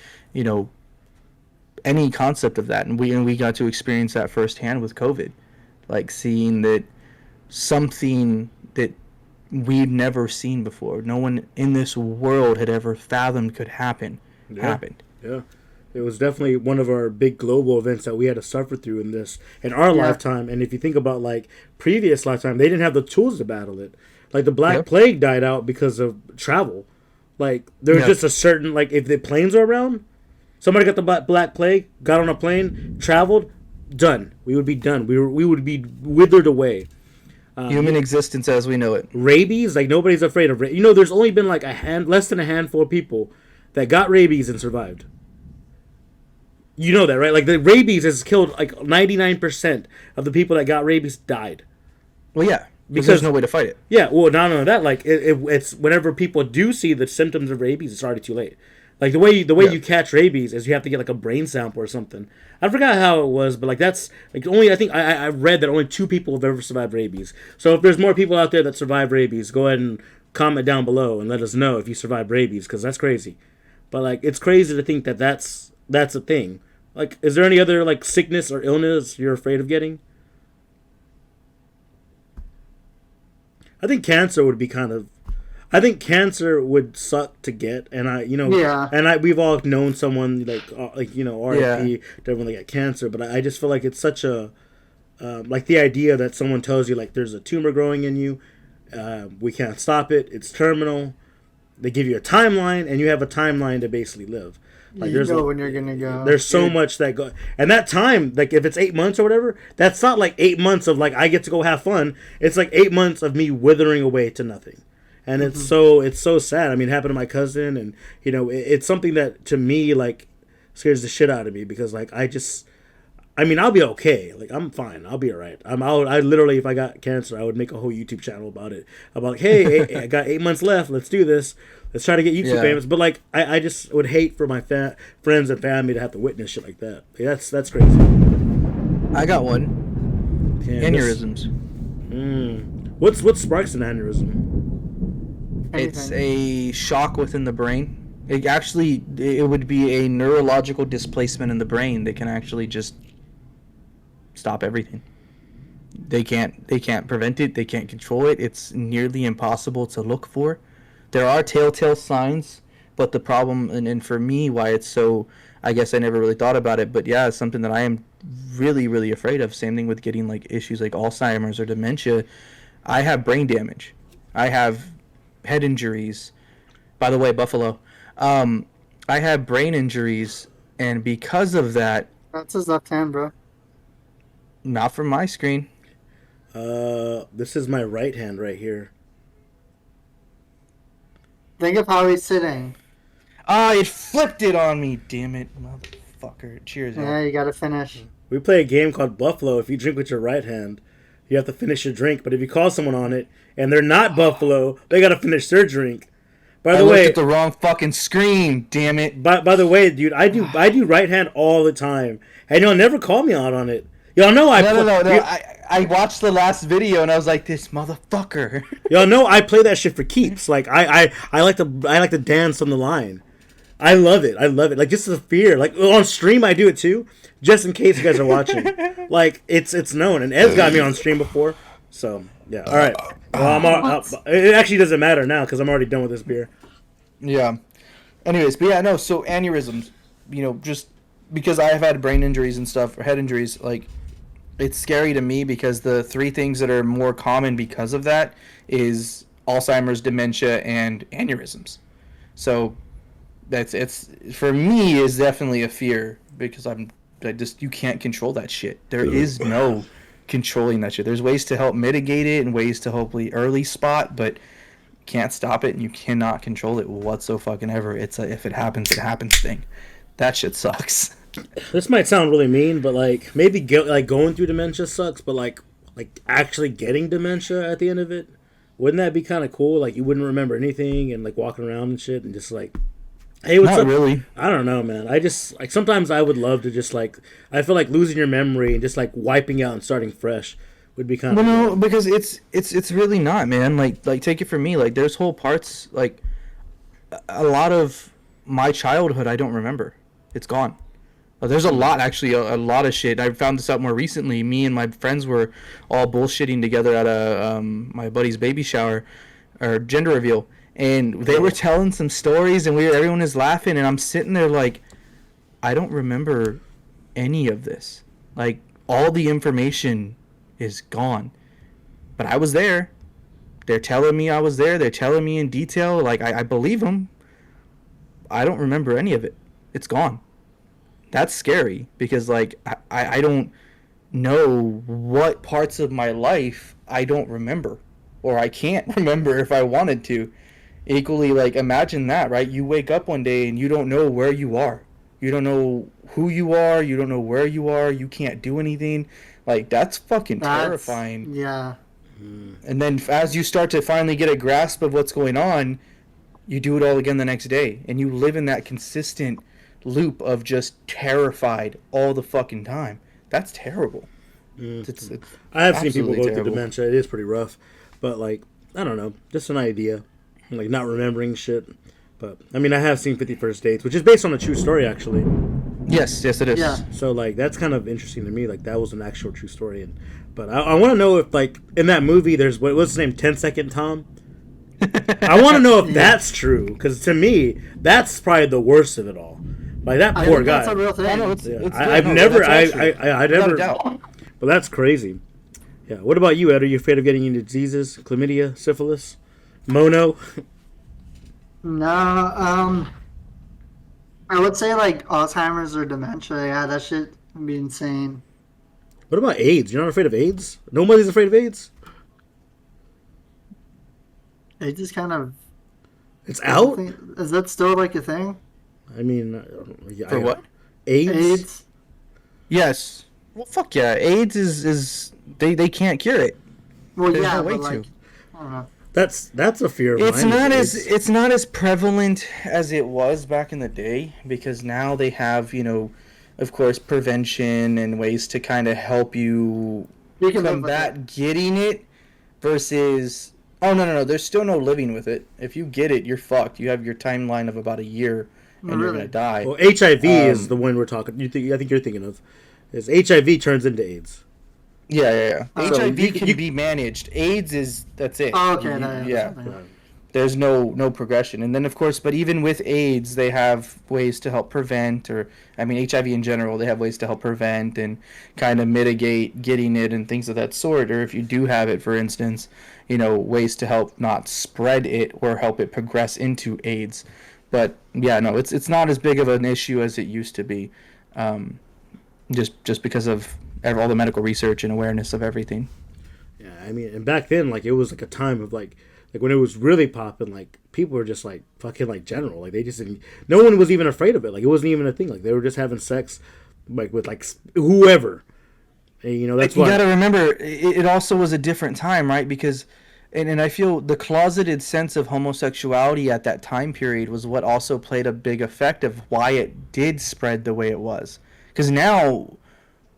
Any concept of that, and we got to experience that firsthand with COVID, like seeing that something that we'd never seen before, no one in this world had ever fathomed could happen, happened. Yeah, it was definitely one of our big global events that we had to suffer through in our lifetime. And if you think about like previous lifetime, they didn't have the tools to battle it. Like the Black Plague died out because of travel. Like there was just a certain, like if the planes are around. Somebody got the Black Plague, got on a plane, traveled, done. We would be done. We would be withered away. Human existence as we know it. Rabies, like nobody's afraid of rabies. There's only been like less than a handful of people that got rabies and survived. You know that, right? Like the rabies has killed like 99% of the people that got rabies died. Well, yeah, because there's no way to fight it. Yeah, well, not only that, like it's whenever people do see the symptoms of rabies, it's already too late. Like the way you catch rabies is you have to get like a brain sample or something. I forgot how it was, but like that's like only, I think I read that only 2 people have ever survived rabies. So if there's more people out there that survive rabies, go ahead and comment down below and let us know if you survived rabies, because that's crazy. But like it's crazy to think that that's a thing. Like, is there any other like sickness or illness you're afraid of getting? I think cancer would be I think cancer would suck to get, and we've all known someone like RIP to everyone that got cancer, but I just feel like it's such a like the idea that someone tells you like there's a tumor growing in you, we can't stop it, it's terminal. They give you a timeline, and you have a timeline to basically live. Like you know when you're gonna go. There's so much that go, and that time, like if it's 8 months or whatever, that's not like 8 months of like I get to go have fun. It's like 8 months of me withering away to nothing. And it's so sad. I mean, it happened to my cousin, and it's something that to me like scares the shit out of me, because like I'll be okay. Like I'm fine. I'll be alright. I literally, if I got cancer, I would make a whole YouTube channel about it. About like, hey, I got 8 months left. Let's do this. Let's try to get YouTube famous. But like, I just would hate for my friends and family to have to witness shit like that. Like, that's crazy. I got one. Aneurysms. What sparks an aneurysm? It's a shock within the brain. It would be a neurological displacement in the brain that can actually just stop everything. They can't prevent it. They can't control it. It's nearly impossible to look for. There are telltale signs, but the problem, and for me, why it's so, I guess I never really thought about it, but yeah, it's something that I am really, really afraid of. Same thing with getting like issues like Alzheimer's or dementia. I have brain damage. I have head injuries. By the way, Buffalo. I have brain injuries, and because of that... That's his left hand, bro. Not from my screen. This is my right hand right here. Think of how he's sitting. It flipped it on me, damn it. Motherfucker. Cheers, Yeah, you gotta finish. We play a game called Buffalo. If you drink with your right hand, you have to finish your drink. But if you call someone on it, and they're not Buffalo, they gotta finish their drink. By the way, looked at the wrong fucking screen, damn it. By the way, dude, I do right hand all the time, and you'll never call me out on it. Y'all know I watched the last video and I was like, this motherfucker. Y'all know I play that shit for keeps. Like I like to dance on the line. I love it. I love it. Like, just the fear. Like, on stream, I do it too, just in case you guys are watching. Like, it's known, and Ed's got me on stream before. So yeah. All right. Well, it actually doesn't matter now because I'm already done with this beer. Yeah. Anyways, but yeah, no. So aneurysms, just because I have had brain injuries and stuff, or head injuries, like, it's scary to me because the three things that are more common because of that is Alzheimer's, dementia, and aneurysms. So it's for me is definitely a fear because you can't control that shit. There is no controlling that shit. There's ways to help mitigate it and ways to hopefully early spot, but you can't stop it and you cannot control it whatsoever. It's a if it happens thing. That shit sucks. This might sound really mean, but like maybe going through dementia sucks, but like actually getting dementia at the end of it, wouldn't that be kind of cool? Like you wouldn't remember anything and like walking around and shit and just like, hey, what's Not up? really. I don't know, man. I just like sometimes I would love to just like I feel like losing your memory and just like wiping out and starting fresh would be kind of. Well, no, because it's really not, man. Like take it from me. Like there's whole parts like a lot of my childhood I don't remember. It's gone. There's a lot, actually, a lot of shit. I found this out more recently. Me and my friends were all bullshitting together at my buddy's baby shower or gender reveal, and they were telling some stories, and everyone is laughing, and I'm sitting there like, I don't remember any of this. Like all the information is gone, but I was there. They're telling me I was there. They're telling me in detail. Like I believe them. I don't remember any of it. It's gone. That's scary because like I don't know what parts of my life I don't remember or I can't remember if I wanted to. Equally, like imagine that, right? You wake up one day and you don't know where you are. You don't know who you are. You don't know where you are. You can't do anything. Like that's fucking terrifying. Yeah. And then as you start to finally get a grasp of what's going on, you do it all again the next day and you live in that consistent loop of just terrified all the fucking time. That's terrible. It's I have seen people absolutely go terrible. through dementia. It is pretty rough, but like I don't know, just an idea, like not remembering shit. But I mean, I have seen 50 First Dates, which is based on a true story actually. Yes, it is. Yeah. So like that's kind of interesting to me. Like that was an actual true story. And but I want to know if like in that movie there's what's his name, 10-second Tom. I want to know if that's true because to me that's probably the worst of it all. Like that I poor think guy. that's a real thing. I know, it's I've no, never, that's all true. I Without a never. doubt. But that's crazy. Yeah. What about you, Ed? Are you afraid of getting into diseases, chlamydia, syphilis, mono? No, I would say like Alzheimer's or dementia. Yeah, that shit would be insane. What about AIDS? You're not afraid of AIDS? Nobody's afraid of AIDS. It just kind of. It's out. Is that still like a thing? I mean, For what? AIDS? AIDS? Yes. Well, fuck yeah. AIDS is they can't cure it. Well, There's yeah, no way but like, to. I don't know. That's a fear of mine. It's not as prevalent as it was back in the day because now they have, of course, prevention and ways to kind of help you You can live with combat getting it versus no, there's still no living with it. If you get it, you're fucked. You have your timeline of about a year and you're Really? going to die. Well, HIV is the one we're talking. I think you're thinking of. Is HIV turns into AIDS. Yeah. So HIV can be managed. AIDS that's it. Oh, okay. Yeah. There's no progression. And then, of course, but even with AIDS, they have ways to help prevent, HIV in general, they have ways to help prevent and kind of mitigate getting it and things of that sort. Or if you do have it, for instance, ways to help not spread it or help it progress into AIDS. But, yeah, no, it's not as big of an issue as it used to be, just because of all the medical research and awareness of everything. Yeah, I mean, and back then, like, it was like a time of like when it was really popping, like people were just like fucking like general, like they just didn't. No one was even afraid of it. Like it wasn't even a thing. Like they were just having sex, like with like whoever. And, that's why you got to remember. It also was a different time, right? Because, and I feel the closeted sense of homosexuality at that time period was what also played a big effect of why it did spread the way it was. Because now,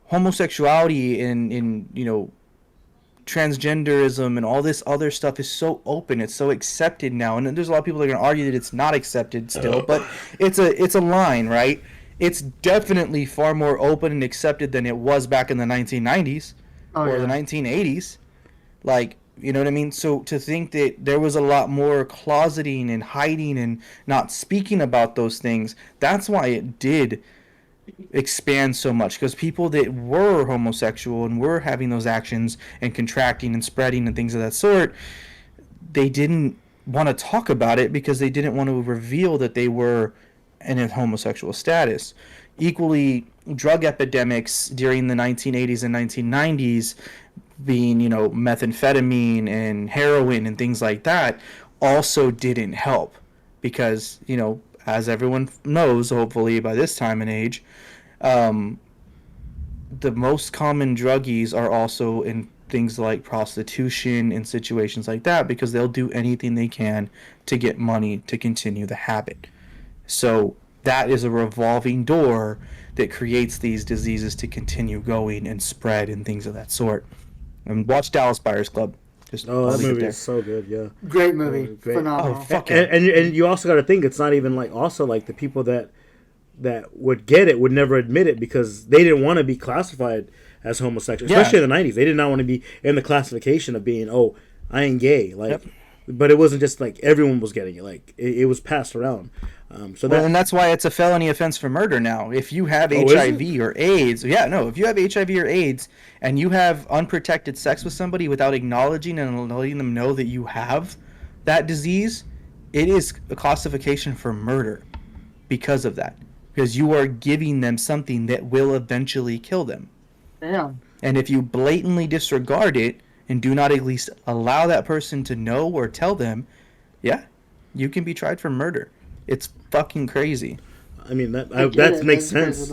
homosexuality in transgenderism and all this other stuff is so open. It's so accepted now, and there's a lot of people that are going to argue that it's not accepted still. But it's a line, right? It's definitely far more open and accepted than it was back in the 1990s the 1980s. Like, you know what I mean? So to think that there was a lot more closeting and hiding and not speaking about those things, that's why it did expand so much, because people that were homosexual and were having those actions and contracting and spreading and things of that sort, they didn't want to talk about it because they didn't want to reveal that they were in a homosexual status. Equally, drug epidemics during the 1980s and 1990s, being, you know, methamphetamine and heroin and things like that, also didn't help, because, you know, as everyone knows, hopefully by this time and age, the most common druggies are also in things like prostitution and situations like that, because they'll do anything they can to get money to continue the habit. So that is a revolving door that creates these diseases to continue going and spread and things of that sort. And watch Dallas Buyers Club. That movie is so good, yeah. Great movie, great. Phenomenal. Oh, fuck yeah. And you also got to think, it's not even like, also like the people that would get it would never admit it because they didn't want to be classified as homosexual, especially in the 90s. They did not want to be in the classification of being, oh, I ain't gay. Like, but it wasn't just like everyone was getting it. Like, it was passed around. And that's why it's a felony offense for murder now. If you have HIV or AIDS, if you have HIV or AIDS and you have unprotected sex with somebody without acknowledging and letting them know that you have that disease, it is a classification for murder because of that. Because you are giving them something that will eventually kill them. Damn. And if you blatantly disregard it and do not at least allow that person to know or tell them, you can be tried for murder. It's fucking crazy. I mean, that makes sense.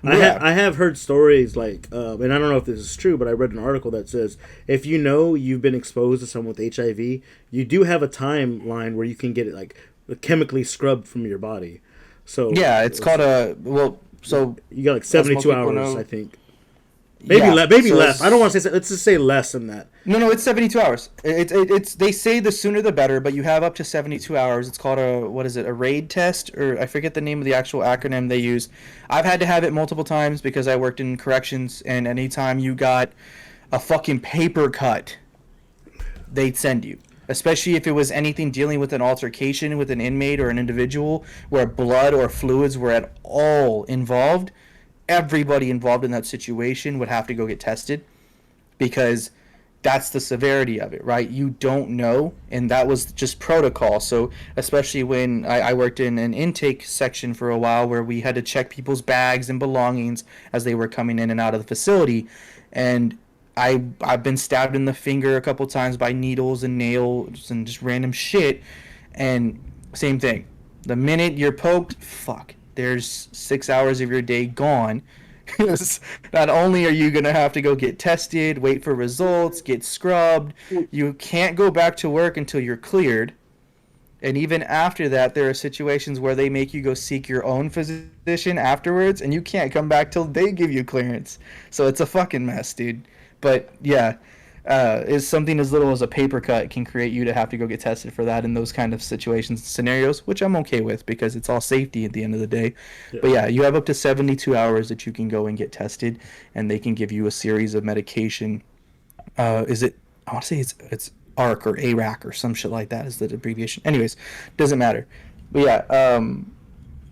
I have heard stories like, and I don't know if this is true, but I read an article that says if you know you've been exposed to someone with HIV, you do have a timeline where you can get it like chemically scrubbed from your body. So it's called so you got like 72 hours, I think. Maybe less. I don't want to say. Let's just say less than that. No, it's 72 hours. It's they say the sooner the better, but you have up to 72 hours. It's called a RAID test, or I forget the name of the actual acronym they use. I've had to have it multiple times because I worked in corrections, and anytime you got a fucking paper cut, they'd send you. Especially if it was anything dealing with an altercation with an inmate or an individual where blood or fluids were at all involved. Everybody involved in that situation would have to go get tested, because that's the severity of it, right? You don't know, and that was just protocol. So especially when I worked in an intake section for a while where we had to check people's bags and belongings as they were coming in and out of the facility, and I've been stabbed in the finger a couple times by needles and nails and just random shit, and same thing. The minute you're poked, there's 6 hours of your day gone. Not only are you going to have to go get tested, wait for results, get scrubbed, you can't go back to work until you're cleared. And even after that, there are situations where they make you go seek your own physician afterwards, and you can't come back till they give you clearance. So it's a fucking mess, dude. But is something as little as a paper cut can create you to have to go get tested for that in those kind of situations and scenarios, which I'm okay with because it's all safety at the end of the day. Yeah. But you have up to 72 hours that you can go and get tested, and they can give you a series of medication. I want to say it's ARC or ARAC or some shit like that is the abbreviation. Anyways, doesn't matter. But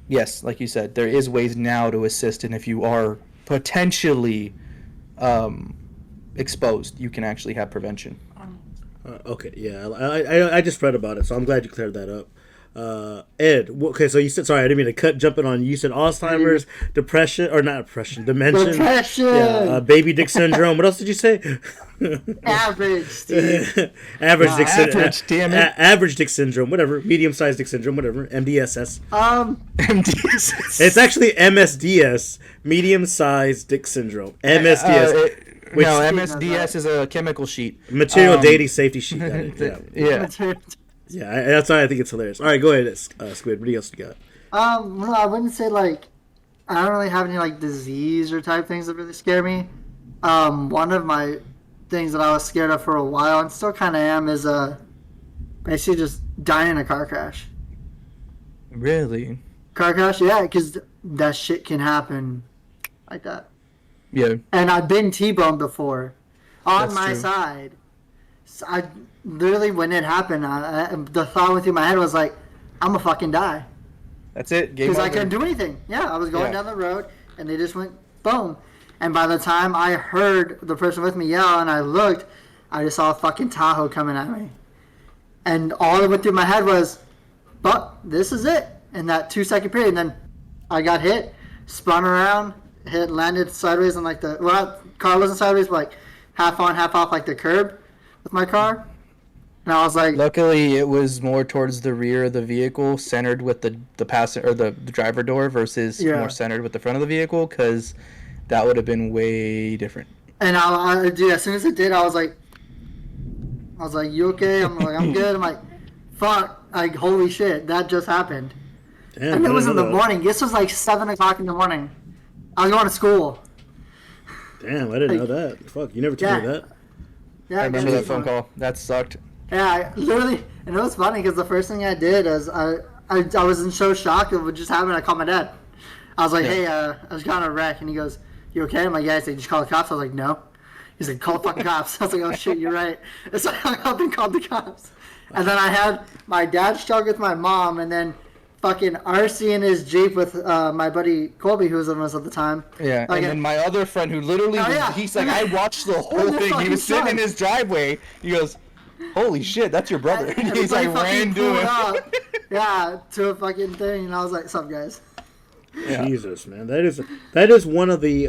yes, like you said, there is ways now to assist, and if you are potentially exposed, you can actually have prevention. Okay, yeah, I just read about it, so I'm glad you cleared that up. Ed, okay, so you said, sorry, I didn't mean to jumping on you. You said Alzheimer's, dementia. Baby dick syndrome. What else did you say? Average, dude. Average dick syndrome. Damn it. Average dick syndrome, whatever. Medium-sized dick syndrome, whatever. MDSS. MDSS. It's actually MSDS, medium-sized dick syndrome. MSDS. MSDS is a chemical sheet. Material dating safety sheet. Yeah. Yeah, that's why I think it's hilarious. All right, go ahead, Squid. What else you got? Well, I wouldn't say I don't really have any disease or type things that really scare me. One of my things that I was scared of for a while, and still kind of am, is basically just dying in a car crash. Really? Car crash, yeah, because that shit can happen like that. Yeah. And I've been T-boned before on That's my true. side. So I literally, when it happened, the thought went through my head was like, I'm gonna fucking die. That's it. Game Because I over. couldn't do anything. Yeah, I was going Yeah. down the road, and they just went boom. And by the time I heard the person with me yell, and I looked, I just saw a fucking Tahoe coming at me. And all that went through my head was, but this is it. In that 2-second period, and then I got hit, spun around, landed sideways on like car wasn't sideways, but like half on, half off, like the curb with my car. And I was like, Luckily, it was more towards the rear of the vehicle, centered with the passenger or the driver door, versus Yeah. more centered with the front of the vehicle, because that would have been way different. and dude, as soon as it did, I was like, you okay? I'm like, I'm good. I'm like, fuck, like holy shit, that just happened. Damn, And it I was didn't in know the that. morning. This was like 7 o'clock in the morning. I was going to school. Damn, I didn't know that. Fuck, you never told me Yeah. that. Yeah, I remember it that was phone fun. call. That sucked. Yeah, I literally, and it was funny because the first thing I did is I was in so shock of what just happened. I called my dad. I was like, Yeah. hey, I was got in a wreck, and he goes, you okay? I'm like, yeah. He's like, did you call the cops? I was like, no. He's like, call the fucking cops. I was like, oh shit, you're right. And so I hung up and called the cops. And then I had my dad struggle with my mom, and then fucking RC in his Jeep with my buddy Colby, who was with us at the time. Yeah, Like, and then my other friend who literally, Oh, was, yeah. he's like, I watched the whole And the thing. He fucking was sitting in son. his driveway. He goes, holy shit, that's your brother. and He's like, everybody ran fucking to pulled him. up. Yeah, to a fucking thing, and I was like, "What's up, guys?" Yeah. Jesus, man, that is one of the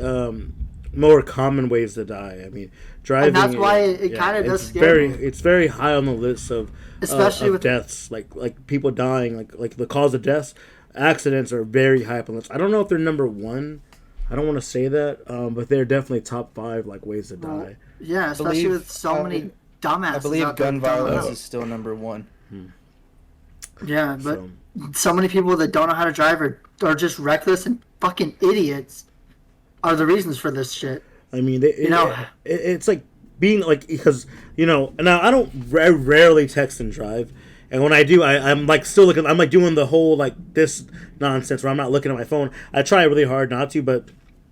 more common ways to die. I mean, driving. And that's why it kinda does it's scare me. It's very high on the list of Especially of with- deaths, like people dying, like the cause of deaths. Accidents are very high up on the list. I don't know if they're number one. I don't want to say that, but they're definitely top 5 like ways to die. Yeah, especially believe- with so many dumbasses. I believe out there gun that don't know. violence is still number 1. Yeah, but So, so many people that don't know how to drive or are just reckless and fucking idiots are the reasons for this shit. I mean, know- it's like being like, because now I don't rarely text and drive, and when I do, I'm like still looking. I'm like doing the whole like this nonsense where I'm not looking at my phone. I try really hard not to, but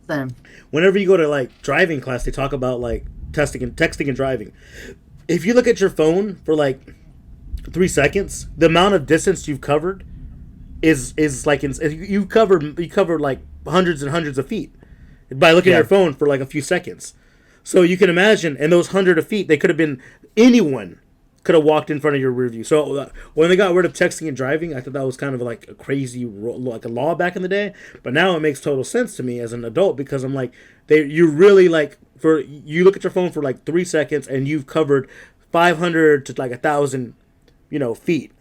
Same. whenever you go to like driving class, they talk about like texting and driving. If you look at your phone for like 3 seconds, the amount of distance you've covered is like you covered like hundreds and hundreds of feet by looking at Yeah. your phone for like a few seconds. So you can imagine, in those hundred of feet, they could have been anyone could have walked in front of your rear view. So when they got rid of texting and driving, I thought that was kind of like a crazy like a law back in the day. But now it makes total sense to me as an adult, because I'm like, you really like, you look at your phone for like 3 seconds and you've covered 500 to like 1,000 feet,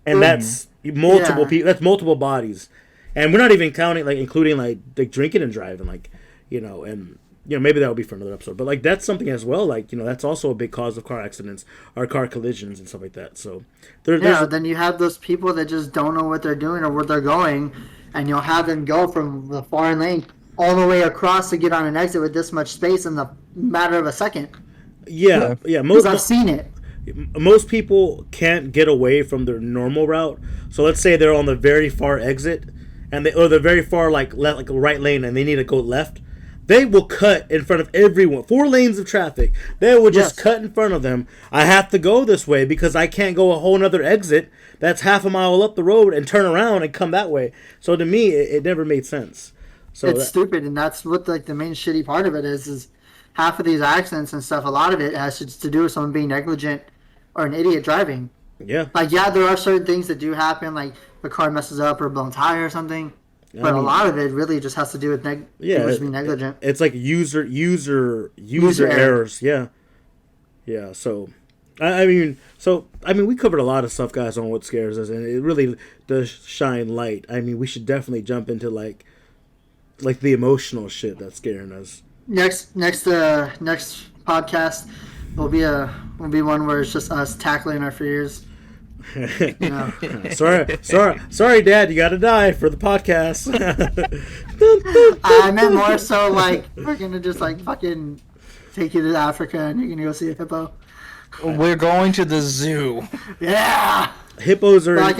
and that's multiple Yeah. people. That's multiple bodies, and we're not even counting like including like drinking and driving, like and maybe that would be for another episode. But like that's something as well. Like that's also a big cause of car accidents or car collisions and stuff like that. So Yeah, then you have those people that just don't know what they're doing or where they're going, and you'll have them go from the foreign lane all the way across to get on an exit with this much space in the matter of a second. yeah. Because I've seen it. Most people can't get away from their normal route. So let's say they're on the very far exit, or the very far like right lane, and they need to go left. They will cut in front of everyone. 4 lanes of traffic. They will just Yes. cut in front of them. I have to go this way because I can't go a whole nother exit that's half a mile up the road and turn around and come that way. So to me, it never made sense. So It's stupid, and that's what like the main shitty part of it is half of these accidents and stuff. A lot of it has to do with someone being negligent or an idiot driving. yeah. Like, yeah, there are certain things that do happen, like the car messes up or a blown tire or something. But a lot of it really just has to do with people just being negligent. It's like user User error. errors. Yeah. So, I mean, we covered a lot of stuff, guys, on what scares us, and it really does shine light. I mean, we should definitely jump into like the emotional shit that's scaring us. Next podcast will be one where it's just us tackling our fears. Sorry, Dad, you gotta die for the podcast. I meant more so like we're gonna just like fucking take you to Africa and you're gonna go see a hippo. We're going to the zoo. Yeah. Hippos are Like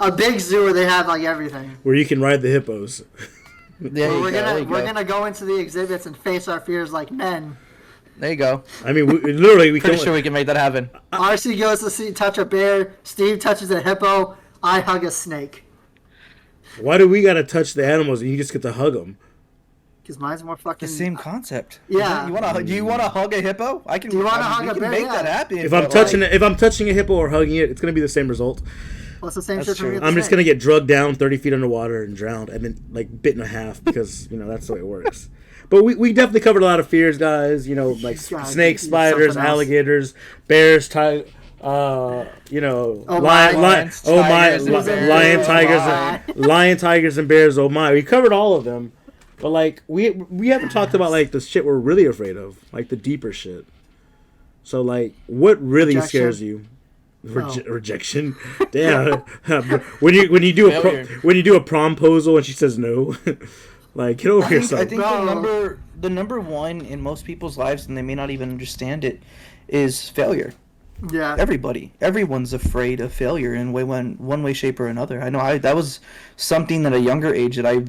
a big zoo where they have like everything. where you can ride the hippos. There you We're go. There you we're go. gonna go into the exhibits and face our fears like men. There you go. I mean, literally, we Pretty can. sure we can make that happen. RC goes to touch a bear. Steve touches a hippo. I hug a snake. Why do we gotta touch the animals and you just get to hug them? Because mine's more fucking. The same concept. Yeah. Do you want to hug a hippo? I can. Do you wanna hug we a can bear? make Yeah. that happen. If I'm touching a hippo or hugging it, it's gonna be the same result. Well, it's the same That's shit for me. true. with the I'm just snake. gonna get drugged down 30 feet underwater and drowned, and then like bit in half because that's the way it works. But we definitely covered a lot of fears, guys. Like God, snakes, it's spiders, something else. alligators, bears, lion, Lions, tigers, and bears. lion, tigers, Oh, lion, tigers, and bears. Oh my, we covered all of them. But like we haven't talked about like the shit we're really afraid of, like the deeper shit. So like, what really Rejection. scares you? Oh. Rejection. Damn. when you do Failure. when you do a promposal and she says no, like get over yourself. I think Bro. the number one in most people's lives, and they may not even understand it, is failure. Yeah. Everyone's afraid of failure in one way, shape, or another. I know that was something at a younger age that I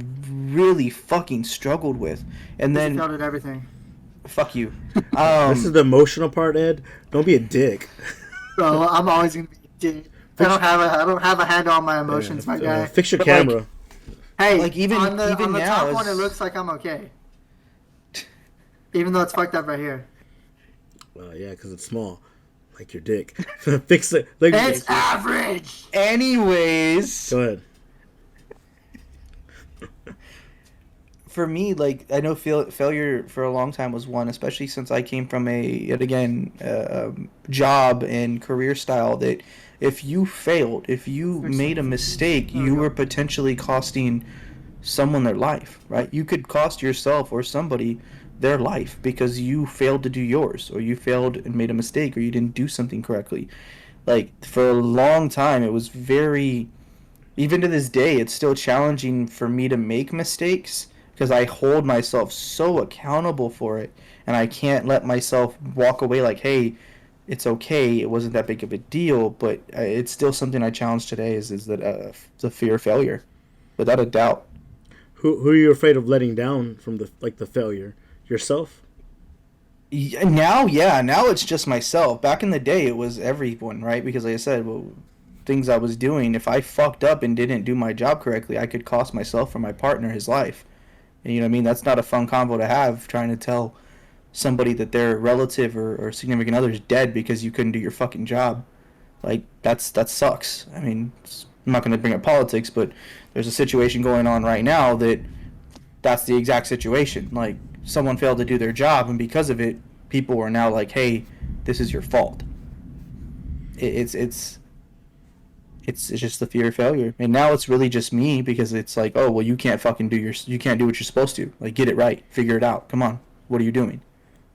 really fucking struggled with, and Then then failed at everything. fuck you. This is the emotional part, Ed. Don't be a dick. Bro, I'm always gonna be a dick. I don't have a handle on my emotions, my guy. Fix your But, like, camera. Hey, like, even on the now top one, it is- looks like I'm okay. Even though it's fucked up right here. Yeah, because it's small, like your dick. Fix it. Like, It's average. Anyways, go ahead. for me, like I know failure for a long time was one, especially since I came from a job and career style that if you failed, if you made a mistake, you were potentially costing someone their life, right? You could cost yourself or somebody their life because you failed to do yours, or you failed and made a mistake, or you didn't do something correctly. Like for a long time, it was very, even to this day, it's still challenging for me to make mistakes because I hold myself so accountable for it, and I can't let myself walk away like, hey, it's okay, it wasn't that big of a deal. But it's still something I challenge today is that the fear of failure, without a doubt. Who are you afraid of letting down from the failure? Yourself? Now it's just myself. Back in the day, it was everyone, right? Because like I said, things I was doing, if I fucked up and didn't do my job correctly, I could cost myself or my partner his life. And you know what I mean? That's not a fun convo to have, trying to tell somebody that their relative or significant other is dead because you couldn't do your fucking job. Like, that sucks. I mean, I'm not going to bring up politics, but there's a situation going on right now that's the exact situation. Like, someone failed to do their job, and because of it, people are now like, hey, this is your fault. It's just the fear of failure. And now it's really just me, because it's like, oh, well, you can't fucking you can't do what you're supposed to. Like, get it right. Figure it out. Come on. What are you doing?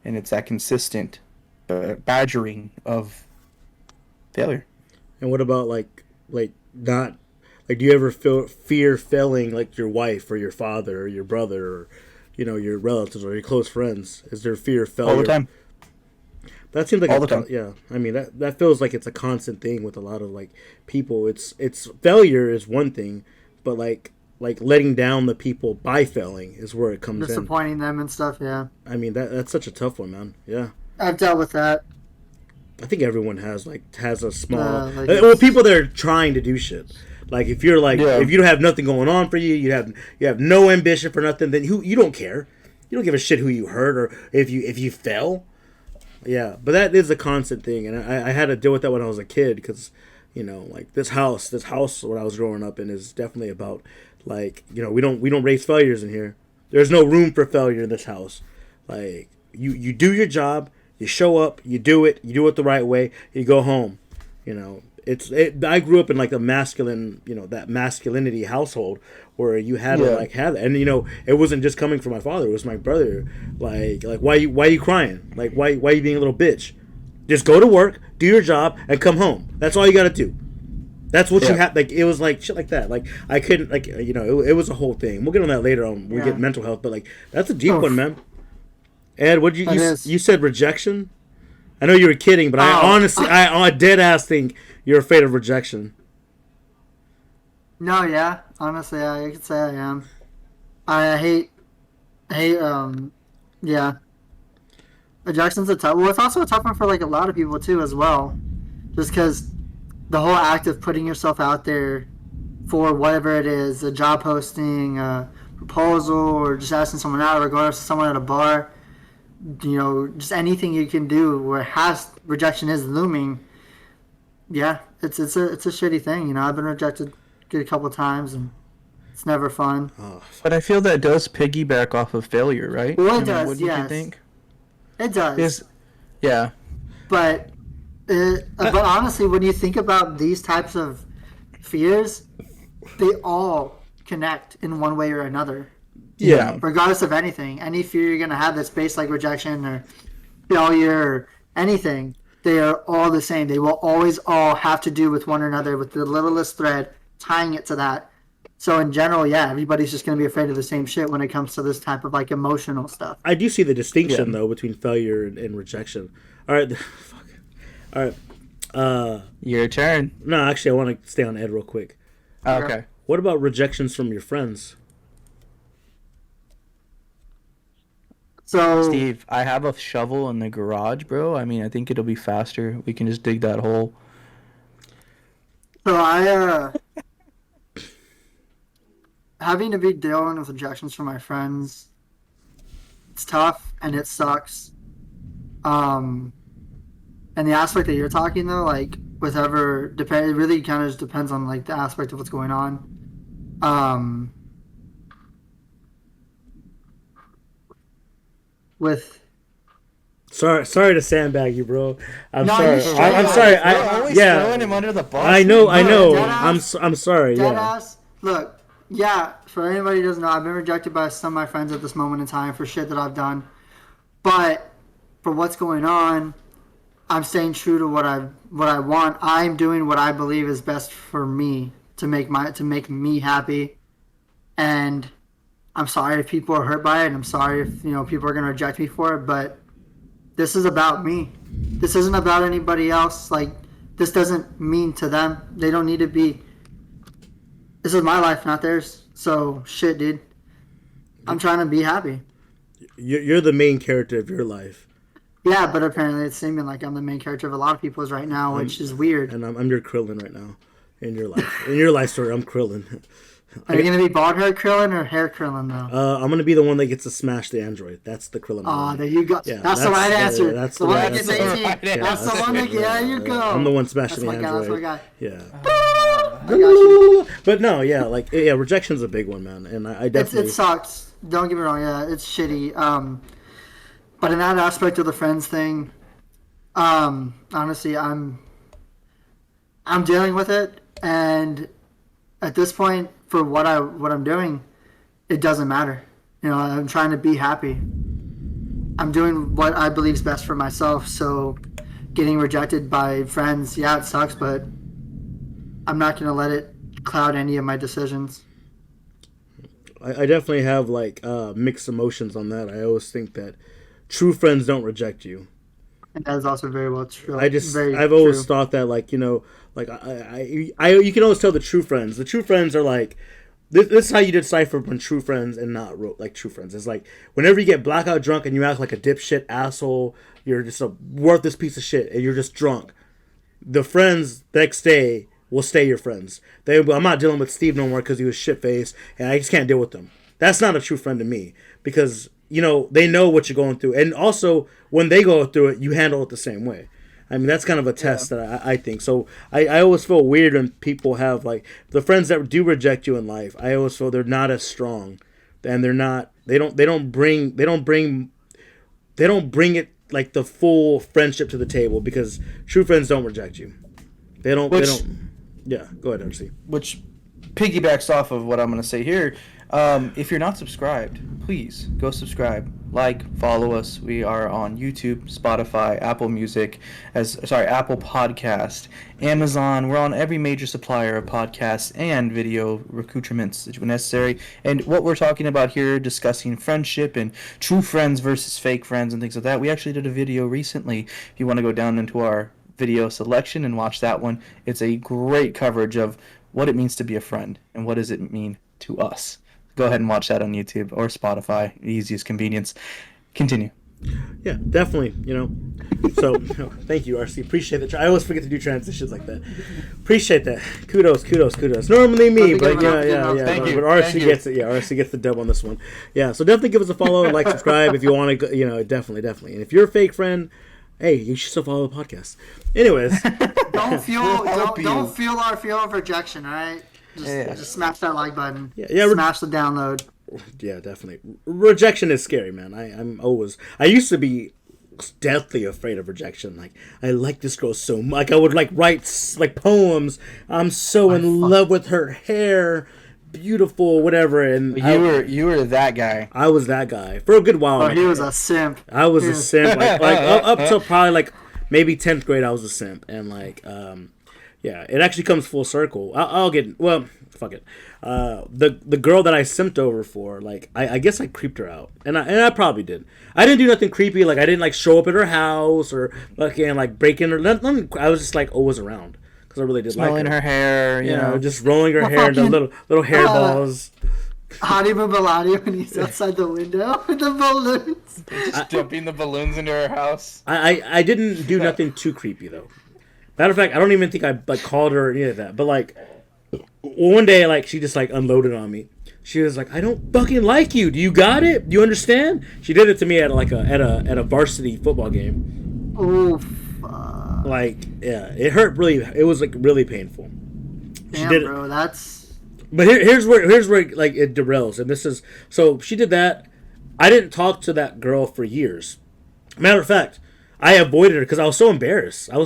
And it's that consistent badgering of failure. And what about not do you ever fear failing like your wife or your father or your brother or your relatives or your close friends? Is there fear of failure? All the time. That seems like All the time. Yeah, I mean that feels like it's a constant thing with a lot of like people. It's failure is one thing, but like letting down the people by failing is where it comes in. Disappointing them and stuff, yeah. I mean that's such a tough one, man. Yeah. I've dealt with that. I think everyone has a small like people that are trying to do shit. Like if you're if you don't have nothing going on for you, you have no ambition for nothing, then you don't care. You don't give a shit who you hurt or if you fell. Yeah, but that is a constant thing, and I had to deal with that when I was a kid because, like this house when I was growing up in is definitely about we don't raise failures in here. There's no room for failure in this house. Like you do your job, you show up, you do it the right way, you go home. I grew up in like a masculine, that masculinity household where you had to have that, and it wasn't just coming from my father; it was my brother. Like why are you crying? Like why are you being a little bitch? Just go to work, do your job, and come home. That's all you got to do. That's what you have. Like it was like shit like that. Like I couldn't it was a whole thing. We'll get on that later on when we get mental health, but like that's a deep one, man. Ed, what you That is. you said rejection? I know you were kidding, but I honestly, I dead ass think you're afraid of rejection. No, yeah. Honestly, I could say I am. I hate, yeah. Rejection's a tough. Well, it's also a tough one for like a lot of people too, as well. Just because the whole act of putting yourself out there for whatever it is, a job posting, a proposal, or just asking someone out, or going to someone at a bar, just anything you can do where rejection is looming. Yeah, it's a shitty thing. I've been rejected a couple times, and it's never fun. But I feel that does piggyback off of failure, right? Well, it does, wouldn't yes. you think? It does. Yeah. But honestly, when you think about these types of fears, they all connect in one way or another. Yeah. Regardless of anything, any fear you're gonna have that's based like rejection or failure or anything, they are all the same. They will always all have to do with one another, with the littlest thread tying it to that. So in general, yeah, everybody's just gonna be afraid of the same shit when it comes to this type of like emotional stuff. I do see the distinction though between failure and rejection. All right, fuck. All right. Your turn. No, actually, I want to stay on Ed real quick. Okay. What about rejections from your friends? So Steve, I have a shovel in the garage, bro. I mean, I think it'll be faster. We can just dig that hole. So I having to be dealing with rejections from my friends, it's tough and it sucks. And the aspect that you're talking though, like it really kind of just depends on like the aspect of what's going on. With Sorry to sandbag you, bro. I'm No, sorry. you should. I'm sorry. You're always throwing him under the bus. I know. Deadass. I'm sorry. Yeah. Deadass, look, yeah, for anybody who doesn't know, I've been rejected by some of my friends at this moment in time for shit that I've done. But for what's going on, I'm staying true to what I want. I'm doing what I believe is best for me to make me happy. And I'm sorry if people are hurt by it, and I'm sorry if people are gonna reject me for it, but this is about me. This isn't about anybody else. Like, this doesn't mean to them. They don't need to be. This is my life, not theirs. So shit, dude. I'm trying to be happy. You're the main character of your life. Yeah, but apparently it's seeming like I'm the main character of a lot of people's right now, which is weird. And I'm your Krillin right now in your life. In your life story, I'm Krillin. Are you gonna be bald hair Krillin or hair Krillin though? I'm gonna be the one that gets to smash the android. That's the Krillin. Oh, there you go. Yeah, that's the right answer. That's the one that gets 18. That's the one that yeah, there you go. I'm the one smashing the That's android. my guy. Yeah. I got you. But no, yeah, rejection's a big one, man, and I definitely. It sucks. Don't get me wrong. Yeah, it's shitty. But in that aspect of the friends thing, honestly, I'm dealing with it, and at this point, for what I'm doing, it doesn't matter. I'm trying to be happy. I'm doing what I believe is best for myself. So, getting rejected by friends, yeah, it sucks, but I'm not gonna let it cloud any of my decisions. I definitely have mixed emotions on that. I always think that true friends don't reject you. And that is also very well true. I've always thought that you can always tell the true friends. The true friends are like, this is how you decipher when true friends and not true friends. It's like whenever you get blackout drunk and you act like a dipshit asshole, you're just a worthless piece of shit and you're just drunk. The friends the next day will stay your friends. I'm not dealing with Steve no more because he was shit faced and I just can't deal with them. That's not a true friend to me because they know what you're going through. And also, when they go through it, you handle it the same way. I mean, that's kind of a test that I think. So I always feel weird when people have, the friends that do reject you in life, I always feel they're not as strong. And they don't bring it, like, the full friendship to the table because true friends don't reject you. They don't. Yeah, go ahead, MC. Which piggybacks off of what I'm going to say here. If you're not subscribed, please go subscribe. follow us. We are on YouTube, Spotify, Apple Music, Apple Podcast, Amazon. We're on every major supplier of podcasts and video accoutrements that when necessary. And what we're talking about here, discussing friendship and true friends versus fake friends and things like that. We actually did a video recently. If you want to go down into our video selection and watch that one, it's a great coverage of what it means to be a friend and what does it mean to us. Go ahead and watch that on YouTube or Spotify, easiest convenience. Continue. Yeah, definitely. So thank you, RC. Appreciate that. I always forget to do transitions like that. Appreciate that. Kudos. Normally me, but yeah. Thank you. But RC gets it. Yeah, RC gets the dub on this one. Yeah, so definitely give us a follow, like, subscribe if you want to. Definitely. And if you're a fake friend, hey, you should still follow the podcast. Anyways, don't feel our fear of rejection. All right. Just smash that like button. Yeah. Smash the download. Yeah, definitely. Rejection is scary, man. I used to be deathly afraid of rejection. Like, I like this girl so much. Like, I would write poems. I'm so in love with her hair, beautiful, whatever. And you were that guy. I was that guy for a good while. Oh, he was a simp. I was a simp. Up till probably maybe 10th grade, I was a simp, and yeah, it actually comes full circle. Fuck it. The girl that I simped over for, I guess I creeped her out, and I probably did. I didn't do nothing creepy. I didn't show up at her house or break in her. Nothing. I was just always around because I really did smelling her hair. You know, just rolling her hair into little hair balls. Haribo Bellati when he's outside the window with the balloons. Just dumping the balloons into her house. I didn't do nothing too creepy though. Matter of fact, I don't even think I called her or any of that. But one day, she just unloaded on me. She was like, "I don't fucking like you. Do you got it? Do you understand?" She did it to me at a varsity football game. Oh, fuck. Yeah, it hurt really. It was really painful. Damn, bro, that's. But here's where it derails, and this is so she did that. I didn't talk to that girl for years. Matter of fact, I avoided her because I was so embarrassed. Yeah.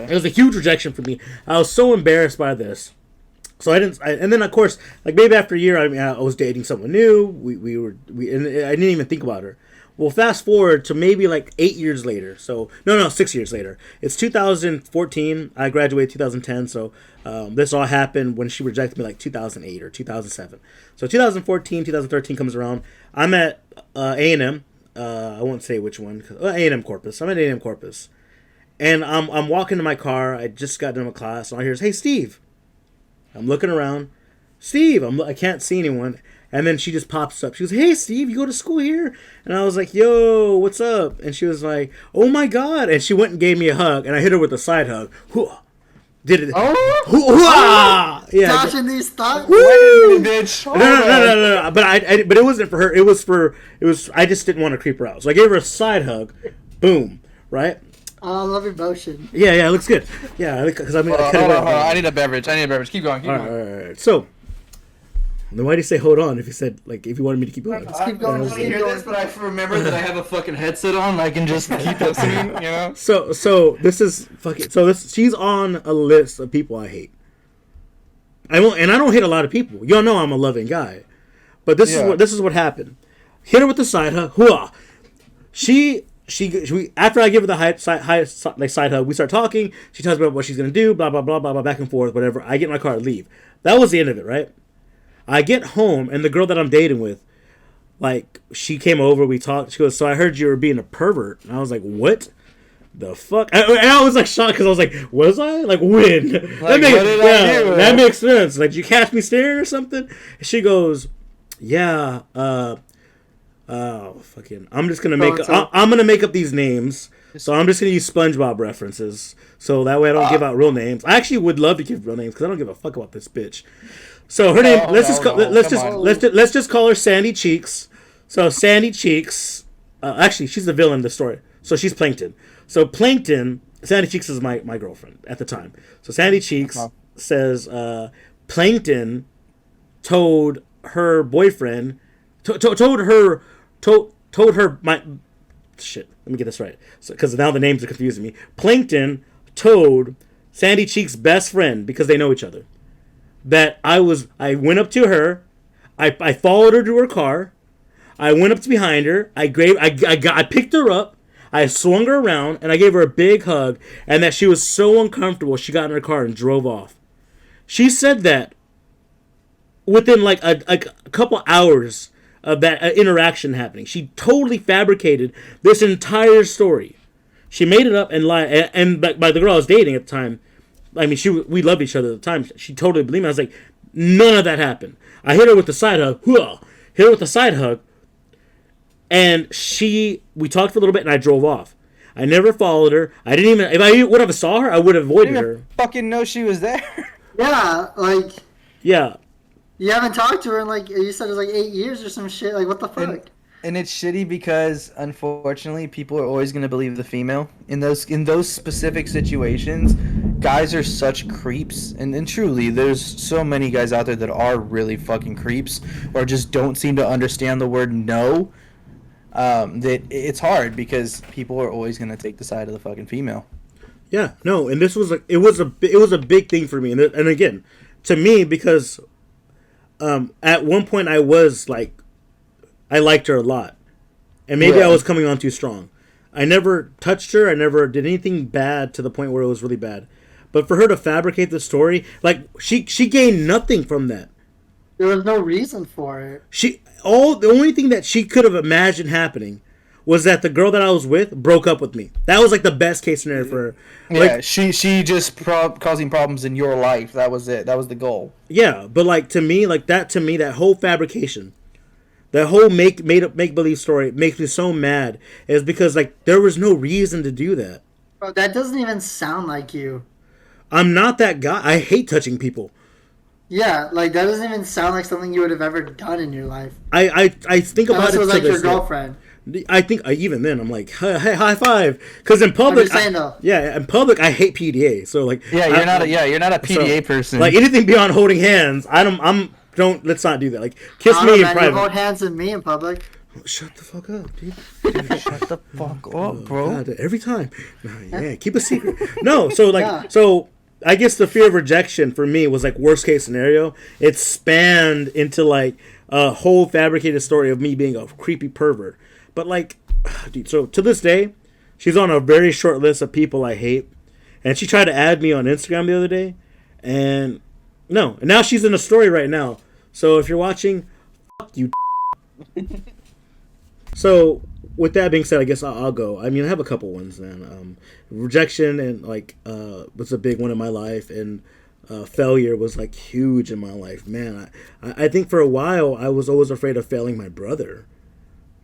It was a huge rejection for me. I was so embarrassed by this. So I didn't. And then of course, maybe after a year, I was dating someone new. And I didn't even think about her. Well, fast forward to maybe 8 years later. So no, 6 years later. It's 2014. I graduated 2010. So this all happened when she rejected me 2008 or 2007. So 2014, 2013 comes around. I'm at A&M. I won't say which one. A&M Corpus. I'm at A&M Corpus, and I'm walking to my car. I just got done with class, and I hear, "Hey, Steve." I'm looking around. Steve, I can't see anyone, and then she just pops up. She goes, "Hey, Steve, you go to school here?" And I was like, "Yo, what's up?" And she was like, "Oh my God!" And she went and gave me a hug, and I hit her with a side hug. Did it? Oh! Yeah. Dodging these thoughts. Woo! Bitch. No. But it wasn't for her. It was. I just didn't want to creep her out. So I gave her a side hug. Boom. Right. I love your motion. Yeah. It looks good. Yeah, because hold on. I need a beverage. Keep going. All right. So. Then why did he say hold on if he said if you wanted me to keep going? Just keep going. I hear this, but I remember that I have a fucking headset on. I can just keep listening, you know. So this is fucking. So she's on a list of people I hate. I don't hate a lot of people. Y'all know I'm a loving guy, but this is what happened. Hit her with the side hug. Hooah! She after I give her the side hug, we start talking. She tells me about what she's gonna do. Blah blah blah blah blah. Back and forth. Whatever. I get in my car and leave. That was the end of it, right? I get home, and the girl that I'm dating with, she came over, we talked, she goes, "So I heard you were being a pervert." And I was like, "What the fuck?" And I was shocked, because I was like, "Was I? When?" What did I do? That makes sense. Did you catch me staring or something? And she goes, "Yeah, fucking, I'm just gonna I'm gonna make up these names, so I'm just gonna use SpongeBob references, so that way I don't give out real names. I actually would love to give real names, because I don't give a fuck about this bitch." So her name. Let's just call her Sandy Cheeks. So Sandy Cheeks. Actually, she's the villain in the story. So she's Plankton. So Plankton. Sandy Cheeks is my girlfriend at the time. So Sandy Cheeks says Plankton told her boyfriend. Told her my shit. Let me get this right. So because now the names are confusing me. Plankton told Sandy Cheeks' best friend, because they know each other, that I went up to her, I followed her to her car, I went up to behind her. I picked her up. I swung her around and I gave her a big hug. And that she was so uncomfortable, she got in her car and drove off. She said that within like a couple hours of that interaction happening, she totally fabricated this entire story. She made it up and lied. And by the girl I was dating at the time, I mean, we loved each other at the time. She totally believed me. I was like, none of that happened. I hit her with the side hug. Hit her with the side hug. And we talked for a little bit and I drove off. I never followed her. I didn't even, if I would have saw her, I would have avoided her. Fucking know she was there. Yeah, like. Yeah. You haven't talked to her in like, you said it was like 8 years or some shit. Like, what the fuck? And it's shitty because, unfortunately, people are always going to believe the female. In those specific situations, guys are such creeps. And truly, there's so many guys out there that are really fucking creeps or just don't seem to understand the word no. That it's hard because people are always going to take the side of the fucking female. Yeah, no, and this was it was a big thing for me. And again, to me, because at one point I was like, I liked her a lot. And maybe I was coming on too strong. I never touched her. I never did anything bad to the point where it was really bad. But for her to fabricate the story, like, she gained nothing from that. There was no reason for it. The only thing that she could have imagined happening was that the girl that I was with broke up with me. That was like the best case scenario for her. Yeah, she just causing problems in your life. That was it. That was the goal. Yeah, but like to me, that whole fabrication, that whole make believe story makes me so mad. Is because like there was no reason to do that. Bro, that doesn't even sound like you. I'm not that guy. I hate touching people. Yeah, like that doesn't even sound like something you would have ever done in your life. I think about Unless it. it was like your girlfriend. I think even then I'm like, hey, high five, because in public, in public I hate PDA. So like, you're not a PDA person. Like anything beyond holding hands, let's not do that. Like kiss me in private. You hold hands with me in public. Shut the fuck up, dude. Shut the fuck up, bro. God, every time. Yeah, keep a secret. No, so I guess the fear of rejection for me was like worst case scenario. It spanned into like a whole fabricated story of me being a creepy pervert. But like, dude, so to this day, she's on a very short list of people I hate. And she tried to add me on Instagram the other day. And now she's in a story right now. So if you're watching, fuck you. So with that being said, I guess I'll go. I mean, I have a couple ones then. Rejection and like was a big one in my life, and failure was like huge in my life. Man, I think for a while I was always afraid of failing my brother.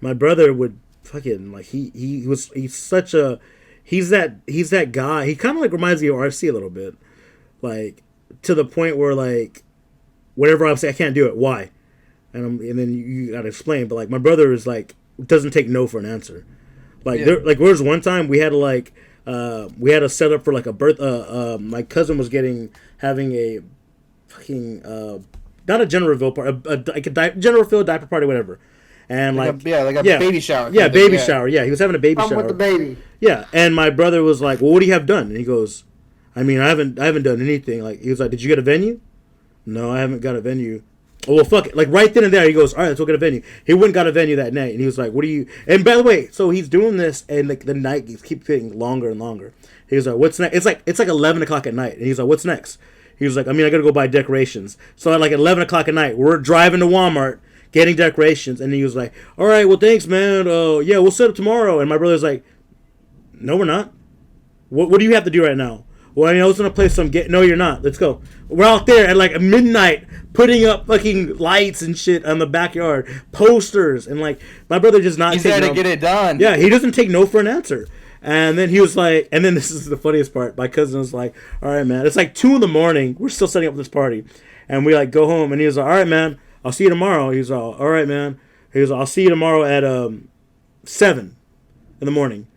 My brother would fucking like he's that guy. He kind of like reminds me of RC a little bit, like to the point where like whatever I'm saying, I can't do it. Why? And then you gotta explain. But like my brother is like doesn't take no for an answer. Like there was one time we had to set up for like a birth. My cousin was having a fucking not a gender reveal party, like a gender reveal diaper party, whatever. And like a baby shower. Yeah, baby shower. Yeah, he was having a baby shower. With the baby. Yeah, and my brother was like, "Well, what do you have done?" And he goes, "I mean, I haven't done anything." Like he was like, "Did you get a venue?" "No, I haven't got a venue." "Oh, well, fuck it." Like right then and there, he goes, "All right, let's go get a venue." He went and got a venue that night, and he was like, "What do you?" And by the way, so he's doing this, and like the night keeps getting longer and longer. He was like, "What's next?" It's like 11 o'clock at night, and he's like, "What's next?" He was like, "I mean, I gotta go buy decorations." So at like 11 o'clock at night, we're driving to Walmart, getting decorations, and he was like, "All right, well, thanks, man. Yeah, we'll set up tomorrow." And my brother's like, "No, we're not. What do you have to do right now?" "Well, I mean, I was gonna play some No, you're not. Let's go." We're out there at like midnight, putting up fucking lights and shit on the backyard, posters, and like my brother just not. He's there to get it done. Yeah, he doesn't take no for an answer. And then he was like, and then this is the funniest part. My cousin was like, "All right, man. It's like 2 a.m. We're still setting up this party, and we like go home." And he was like, "All right, man. I'll see you tomorrow." He was all right, man. He was, "I'll see you tomorrow at 7 in the morning."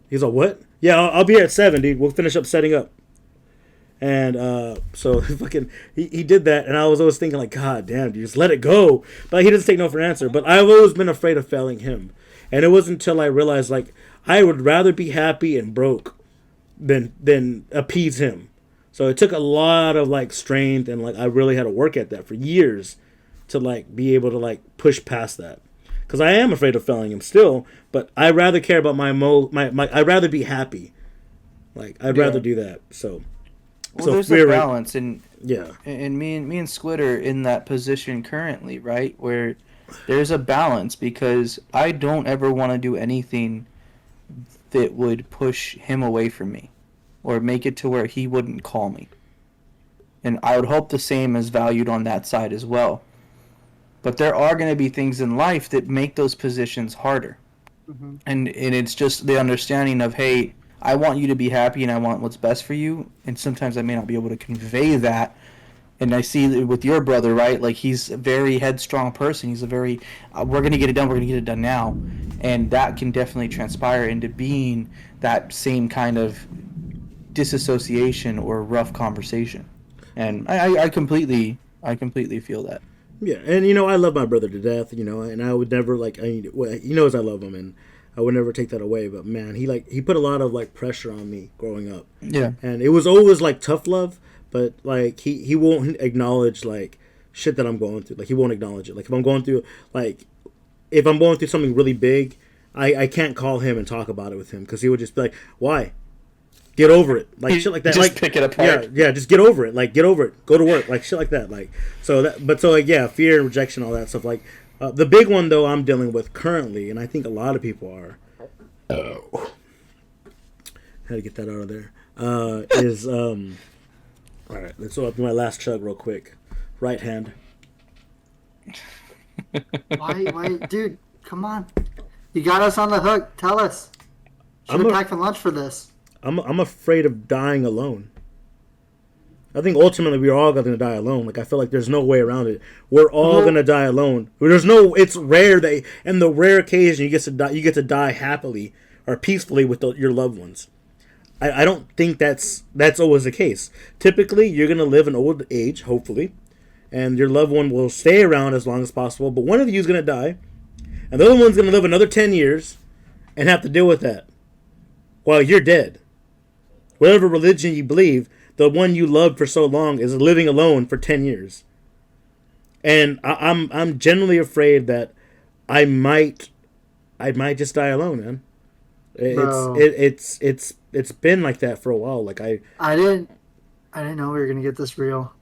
He's like, "What?" "Yeah, I'll be here at 7, dude. We'll finish up setting up." And so fucking he did that, and I was always thinking like, God damn, dude, just let it go. But he doesn't take no for an answer. But I've always been afraid of failing him, and it wasn't until I realized like I would rather be happy and broke than appease him. So it took a lot of like strength, and like I really had to work at that for years to like be able to like push past that. because I am afraid of failing him still. But I rather care about my I'd rather be happy. Like I'd rather do that. So, well, there's a balance, and yeah, and me and Squid are in that position currently, right? Where there's a balance because I don't ever want to do anything that would push him away from me, or make it to where he wouldn't call me. And I would hope the same is valued on that side as well. But there are going to be things in life that make those positions harder. Mm-hmm. And it's just the understanding of, hey, I want you to be happy and I want what's best for you. And sometimes I may not be able to convey that. And I see with your brother, right? Like, he's a very headstrong person. He's a very, we're going to get it done. We're going to get it done now. And that can definitely transpire into being that same kind of disassociation or rough conversation. And I completely feel that. Yeah, and I love my brother to death, and I would never he knows I love him, and I would never take that away. But man, he put a lot of pressure on me growing up. Yeah, and it was always tough love, but he won't acknowledge shit that I'm going through. He won't acknowledge it. If I'm going through something really big, I can't call him and talk about it with him because he would just be like, why? Get over it, shit like that. Just pick it apart. Yeah, just get over it. Get over it. Go to work, shit like that. Fear and rejection, all that stuff. The big one though I'm dealing with currently, and I think a lot of people are. Oh, had to get that out of there. Is all right. Let's go up to my last chug real quick. Right hand. Why, dude? Come on, you got us on the hook. Tell us. Should have packed for lunch for this. I'm afraid of dying alone. I think ultimately we're all going to die alone. I feel like there's no way around it. We're all going to die alone. It's rare that, and the rare occasion you get to die happily or peacefully with your loved ones. I don't think that's always the case. Typically, you're going to live an old age, hopefully, and your loved one will stay around as long as possible, but one of you is going to die, and the other one's going to live another 10 years and have to deal with that while you're dead. Whatever religion you believe, the one you loved for so long is living alone for 10 years. And I'm genuinely afraid that I might just die alone, man. It's been like that for a while. I didn't know we were gonna get this real.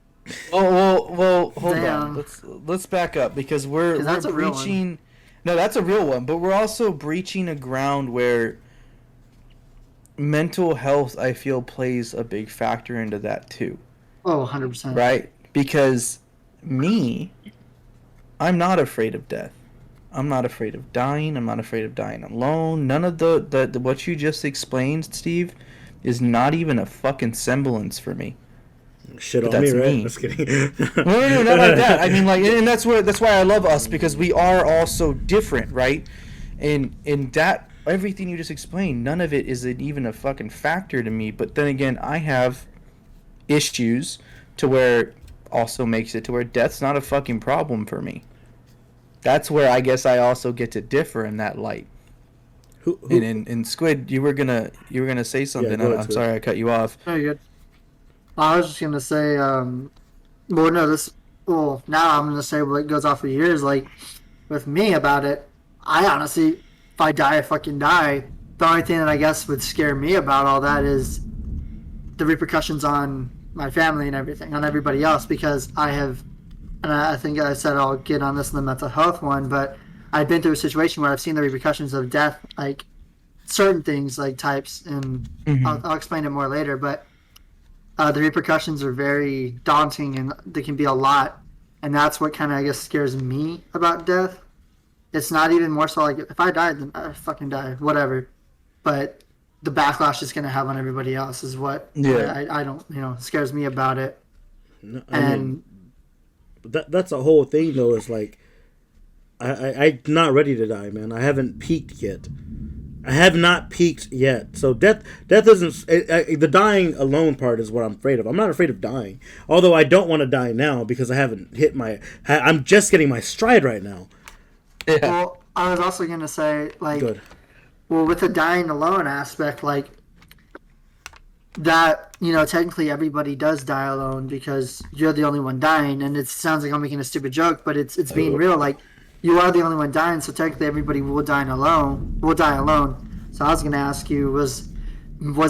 Well, hold on. Let's back up because we're breaching. No, that's a real one, but we're also breaching a ground where mental health, I feel, plays a big factor into that too. Oh, 100%. Right? Because I'm not afraid of death. I'm not afraid of dying. I'm not afraid of dying alone. None of the what you just explained, Steve, is not even a fucking semblance for me. Shit on me, right? Just kidding. No, not like that. I mean, and that's why I love us, because we are all so different, right? And that everything you just explained, none of it is even a fucking factor to me. But then again, I have issues to where also makes it to where death's not a fucking problem for me. That's where I guess I also get to differ in that light. And Squid, you were gonna say something. Yeah, I'm sorry I cut you off. Very good. I was just gonna say, now I'm gonna say what goes off of years. With me about it, I honestly, if I die, I fucking die. The only thing that I guess would scare me about all that is the repercussions on my family and everything, on everybody else, because I have, and I think I said I'll get on this in the mental health one, but I've been through a situation where I've seen the repercussions of death, certain things, types, and I'll explain it more later, but the repercussions are very daunting and they can be a lot, and that's what kind of, I guess, scares me about death. It's not even more so if I die, then I fucking die, whatever. But the backlash it's going to have on everybody else is what I don't, scares me about it. No, that's a whole thing, though, is I'm not ready to die, man. I haven't peaked yet. I have not peaked yet. So death isn't... the dying alone part is what I'm afraid of. I'm not afraid of dying. Although I don't want to die now because I haven't hit I'm just getting my stride right now. Yeah. Well, I was also going to say, Good. Well, with the dying alone aspect, that, technically everybody does die alone because you're the only one dying, and it sounds like I'm making a stupid joke, but it's being real. you are the only one dying, so technically everybody will die alone. Will die alone. So I was gonna ask you, was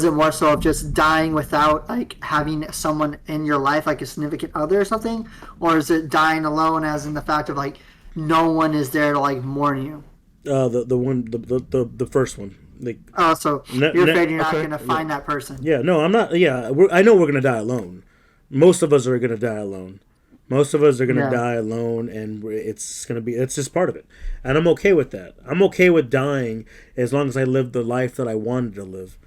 it more so of just dying without like having someone in your life, like a significant other or something, or is it dying alone, as in the fact of like no one is there to like mourn you? The first one. Like, Oh, so you're afraid you're not okay. gonna find that person. yeah, no, I'm not. Yeah, I know we're gonna die alone. Most of us are gonna die alone. Most of us are gonna Yeah. die alone, and it's just part of it. And I'm okay with that. I'm okay with dying as long as I live the life that I wanted to live.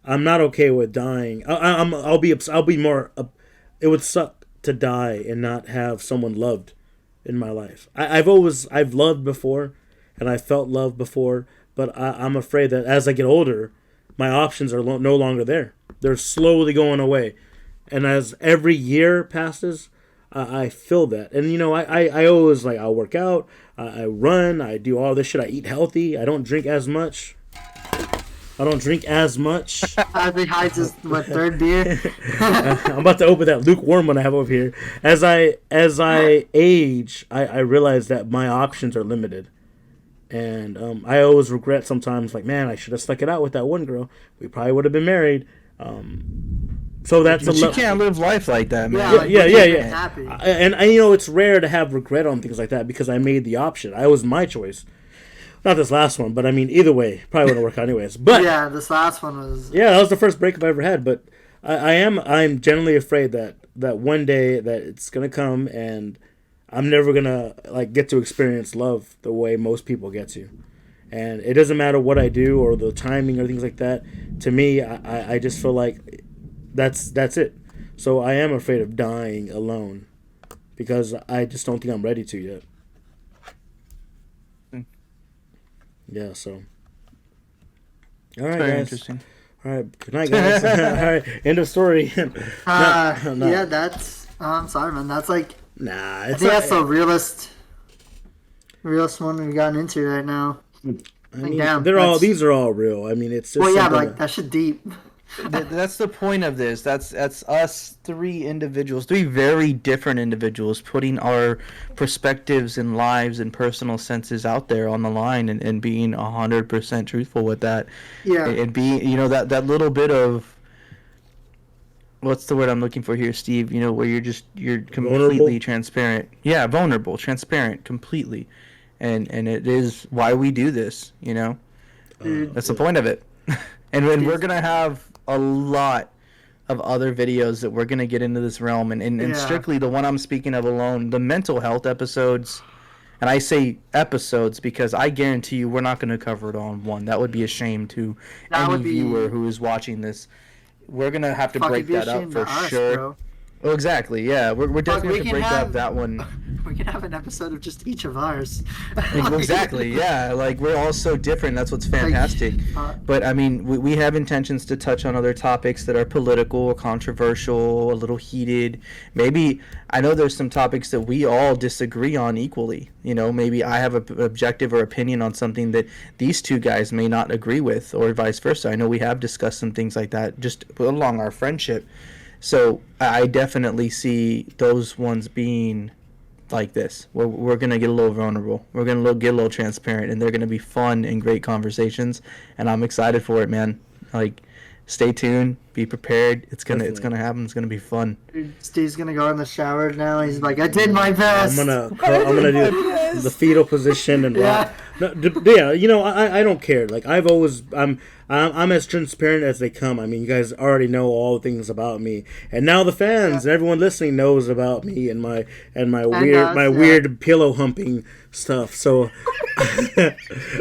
I'm not okay with dying. I'll be more. It would suck to die and not have someone loved in my life. I've loved before, and I felt love before, but I'm afraid that as I get older, my options are no longer there. They're slowly going away, and as every year passes, I feel that. And I always like, I'll work out, I run, I do all this shit. I eat healthy. I don't drink as much. As he hides his third beer. I'm about to open that lukewarm one I have over here. As I age, I realize that my options are limited, and I always regret sometimes, like, man, I should have stuck it out with that one girl. We probably would have been married. So that's But you can't live life like that, man. Yeah, like, yeah. you're happy. And it's rare to have regret on things like that because I made the option. It was my choice. Not this last one, but I mean, either way, probably wouldn't work out anyways. But Yeah, this last one was. yeah, that was the first breakup I ever had. But I'm genuinely afraid that one day that it's gonna come and I'm never gonna like get to experience love the way most people get to. And it doesn't matter what I do or the timing or things like that. To me, I just feel like that's it. So I am afraid of dying alone because I just don't think I'm ready to yet. Yeah, so. All right, Very guys. interesting. All right, good night, guys. All right, end of story. No. Yeah, that's. I'm sorry, man. That's like. Nah, I it's think not, that's the realest one we've gotten into right now. I mean, damn, these are all real. I mean, it's just Well, yeah, but something like that shit deep. That's the point of this. That's us three very different individuals, putting our perspectives and lives and personal senses out there on the line and being 100% truthful with that. Yeah. And being, that little bit of, what's the word I'm looking for here, Steve? Where you're completely Vulnerable? transparent. Yeah, vulnerable, transparent, completely. And it is why we do this, That's the point of it. And we're going to have a lot of other videos that we're going to get into this realm. And Yeah. strictly the one I'm speaking of alone, the mental health episodes. And I say episodes because I guarantee you we're not going to cover it all in one. That would be a shame to That any would be- viewer who is watching this. We're going to have to Fuck, break it'd be a that up shame for to us, sure. bro. Oh, exactly. Yeah, we're definitely we going to can break have- up that one. We can have an episode of just each of ours. Exactly. Yeah, like we're all so different. That's what's fantastic. But I mean, we have intentions to touch on other topics that are political or controversial, a little heated. Maybe I know there's some topics that we all disagree on equally. Maybe I have an objective or opinion on something that these two guys may not agree with, or vice versa. I know we have discussed some things like that just along our friendship. So I definitely see those ones being like this. We're going to get a little vulnerable. We're going to get a little transparent, and they're going to be fun and great conversations, and I'm excited for it, man. Like, stay tuned, be prepared. It's going to happen. It's going to be fun. Steve's gonna go in the shower now. He's like, I did my best. I'm gonna do the fetal position and Yeah. I don't care. Like I'm as transparent as they come. I mean, you guys already know all the things about me, and now the fans and everyone listening knows about me and my weird pillow humping stuff. So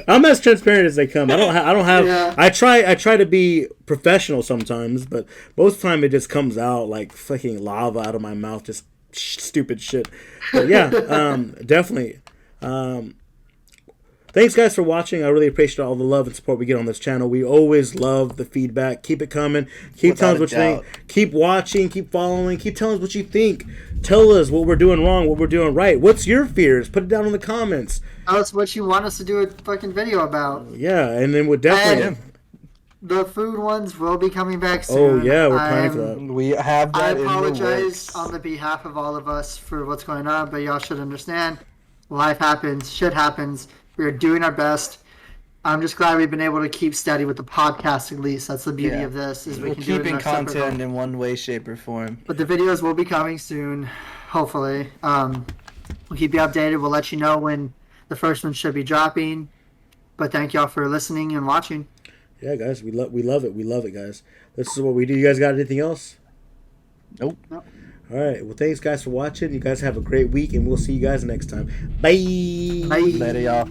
I'm as transparent as they come. I don't have. Yeah. I try to be professional sometimes, but most of the time it just comes out like fucking lava out of my mouth, just stupid shit. But yeah, definitely. Thanks, guys, for watching. I really appreciate all the love and support we get on this channel. We always love the feedback. Keep it coming. Keep telling us what you think. Keep watching. Keep following. Keep telling us what you think. Tell us what we're doing wrong, what we're doing right. What's your fears? Put it down in the comments. Tell us what you want us to do a fucking video about. Yeah, and then we'll definitely... The food ones will be coming back Oh, soon. yeah, we're planning for that. We have I that in the apologize works. on the behalf of all of us for what's going on, but y'all should understand. Life happens. Shit happens. We are doing our best. I'm just glad we've been able to keep steady with the podcast. At least that's the beauty of this. Is we We're can do it in keeping our separate content home. in one way, shape, or form. But the videos will be coming soon, hopefully. We'll keep you updated. We'll let you know when the first one should be dropping. But thank y'all for listening and watching. Yeah, guys, we love it. We love it, guys. This is what we do. You guys got anything else? Nope. No. All right. Well, thanks, guys, for watching. You guys have a great week, and we'll see you guys next time. Bye. Bye. Later, y'all.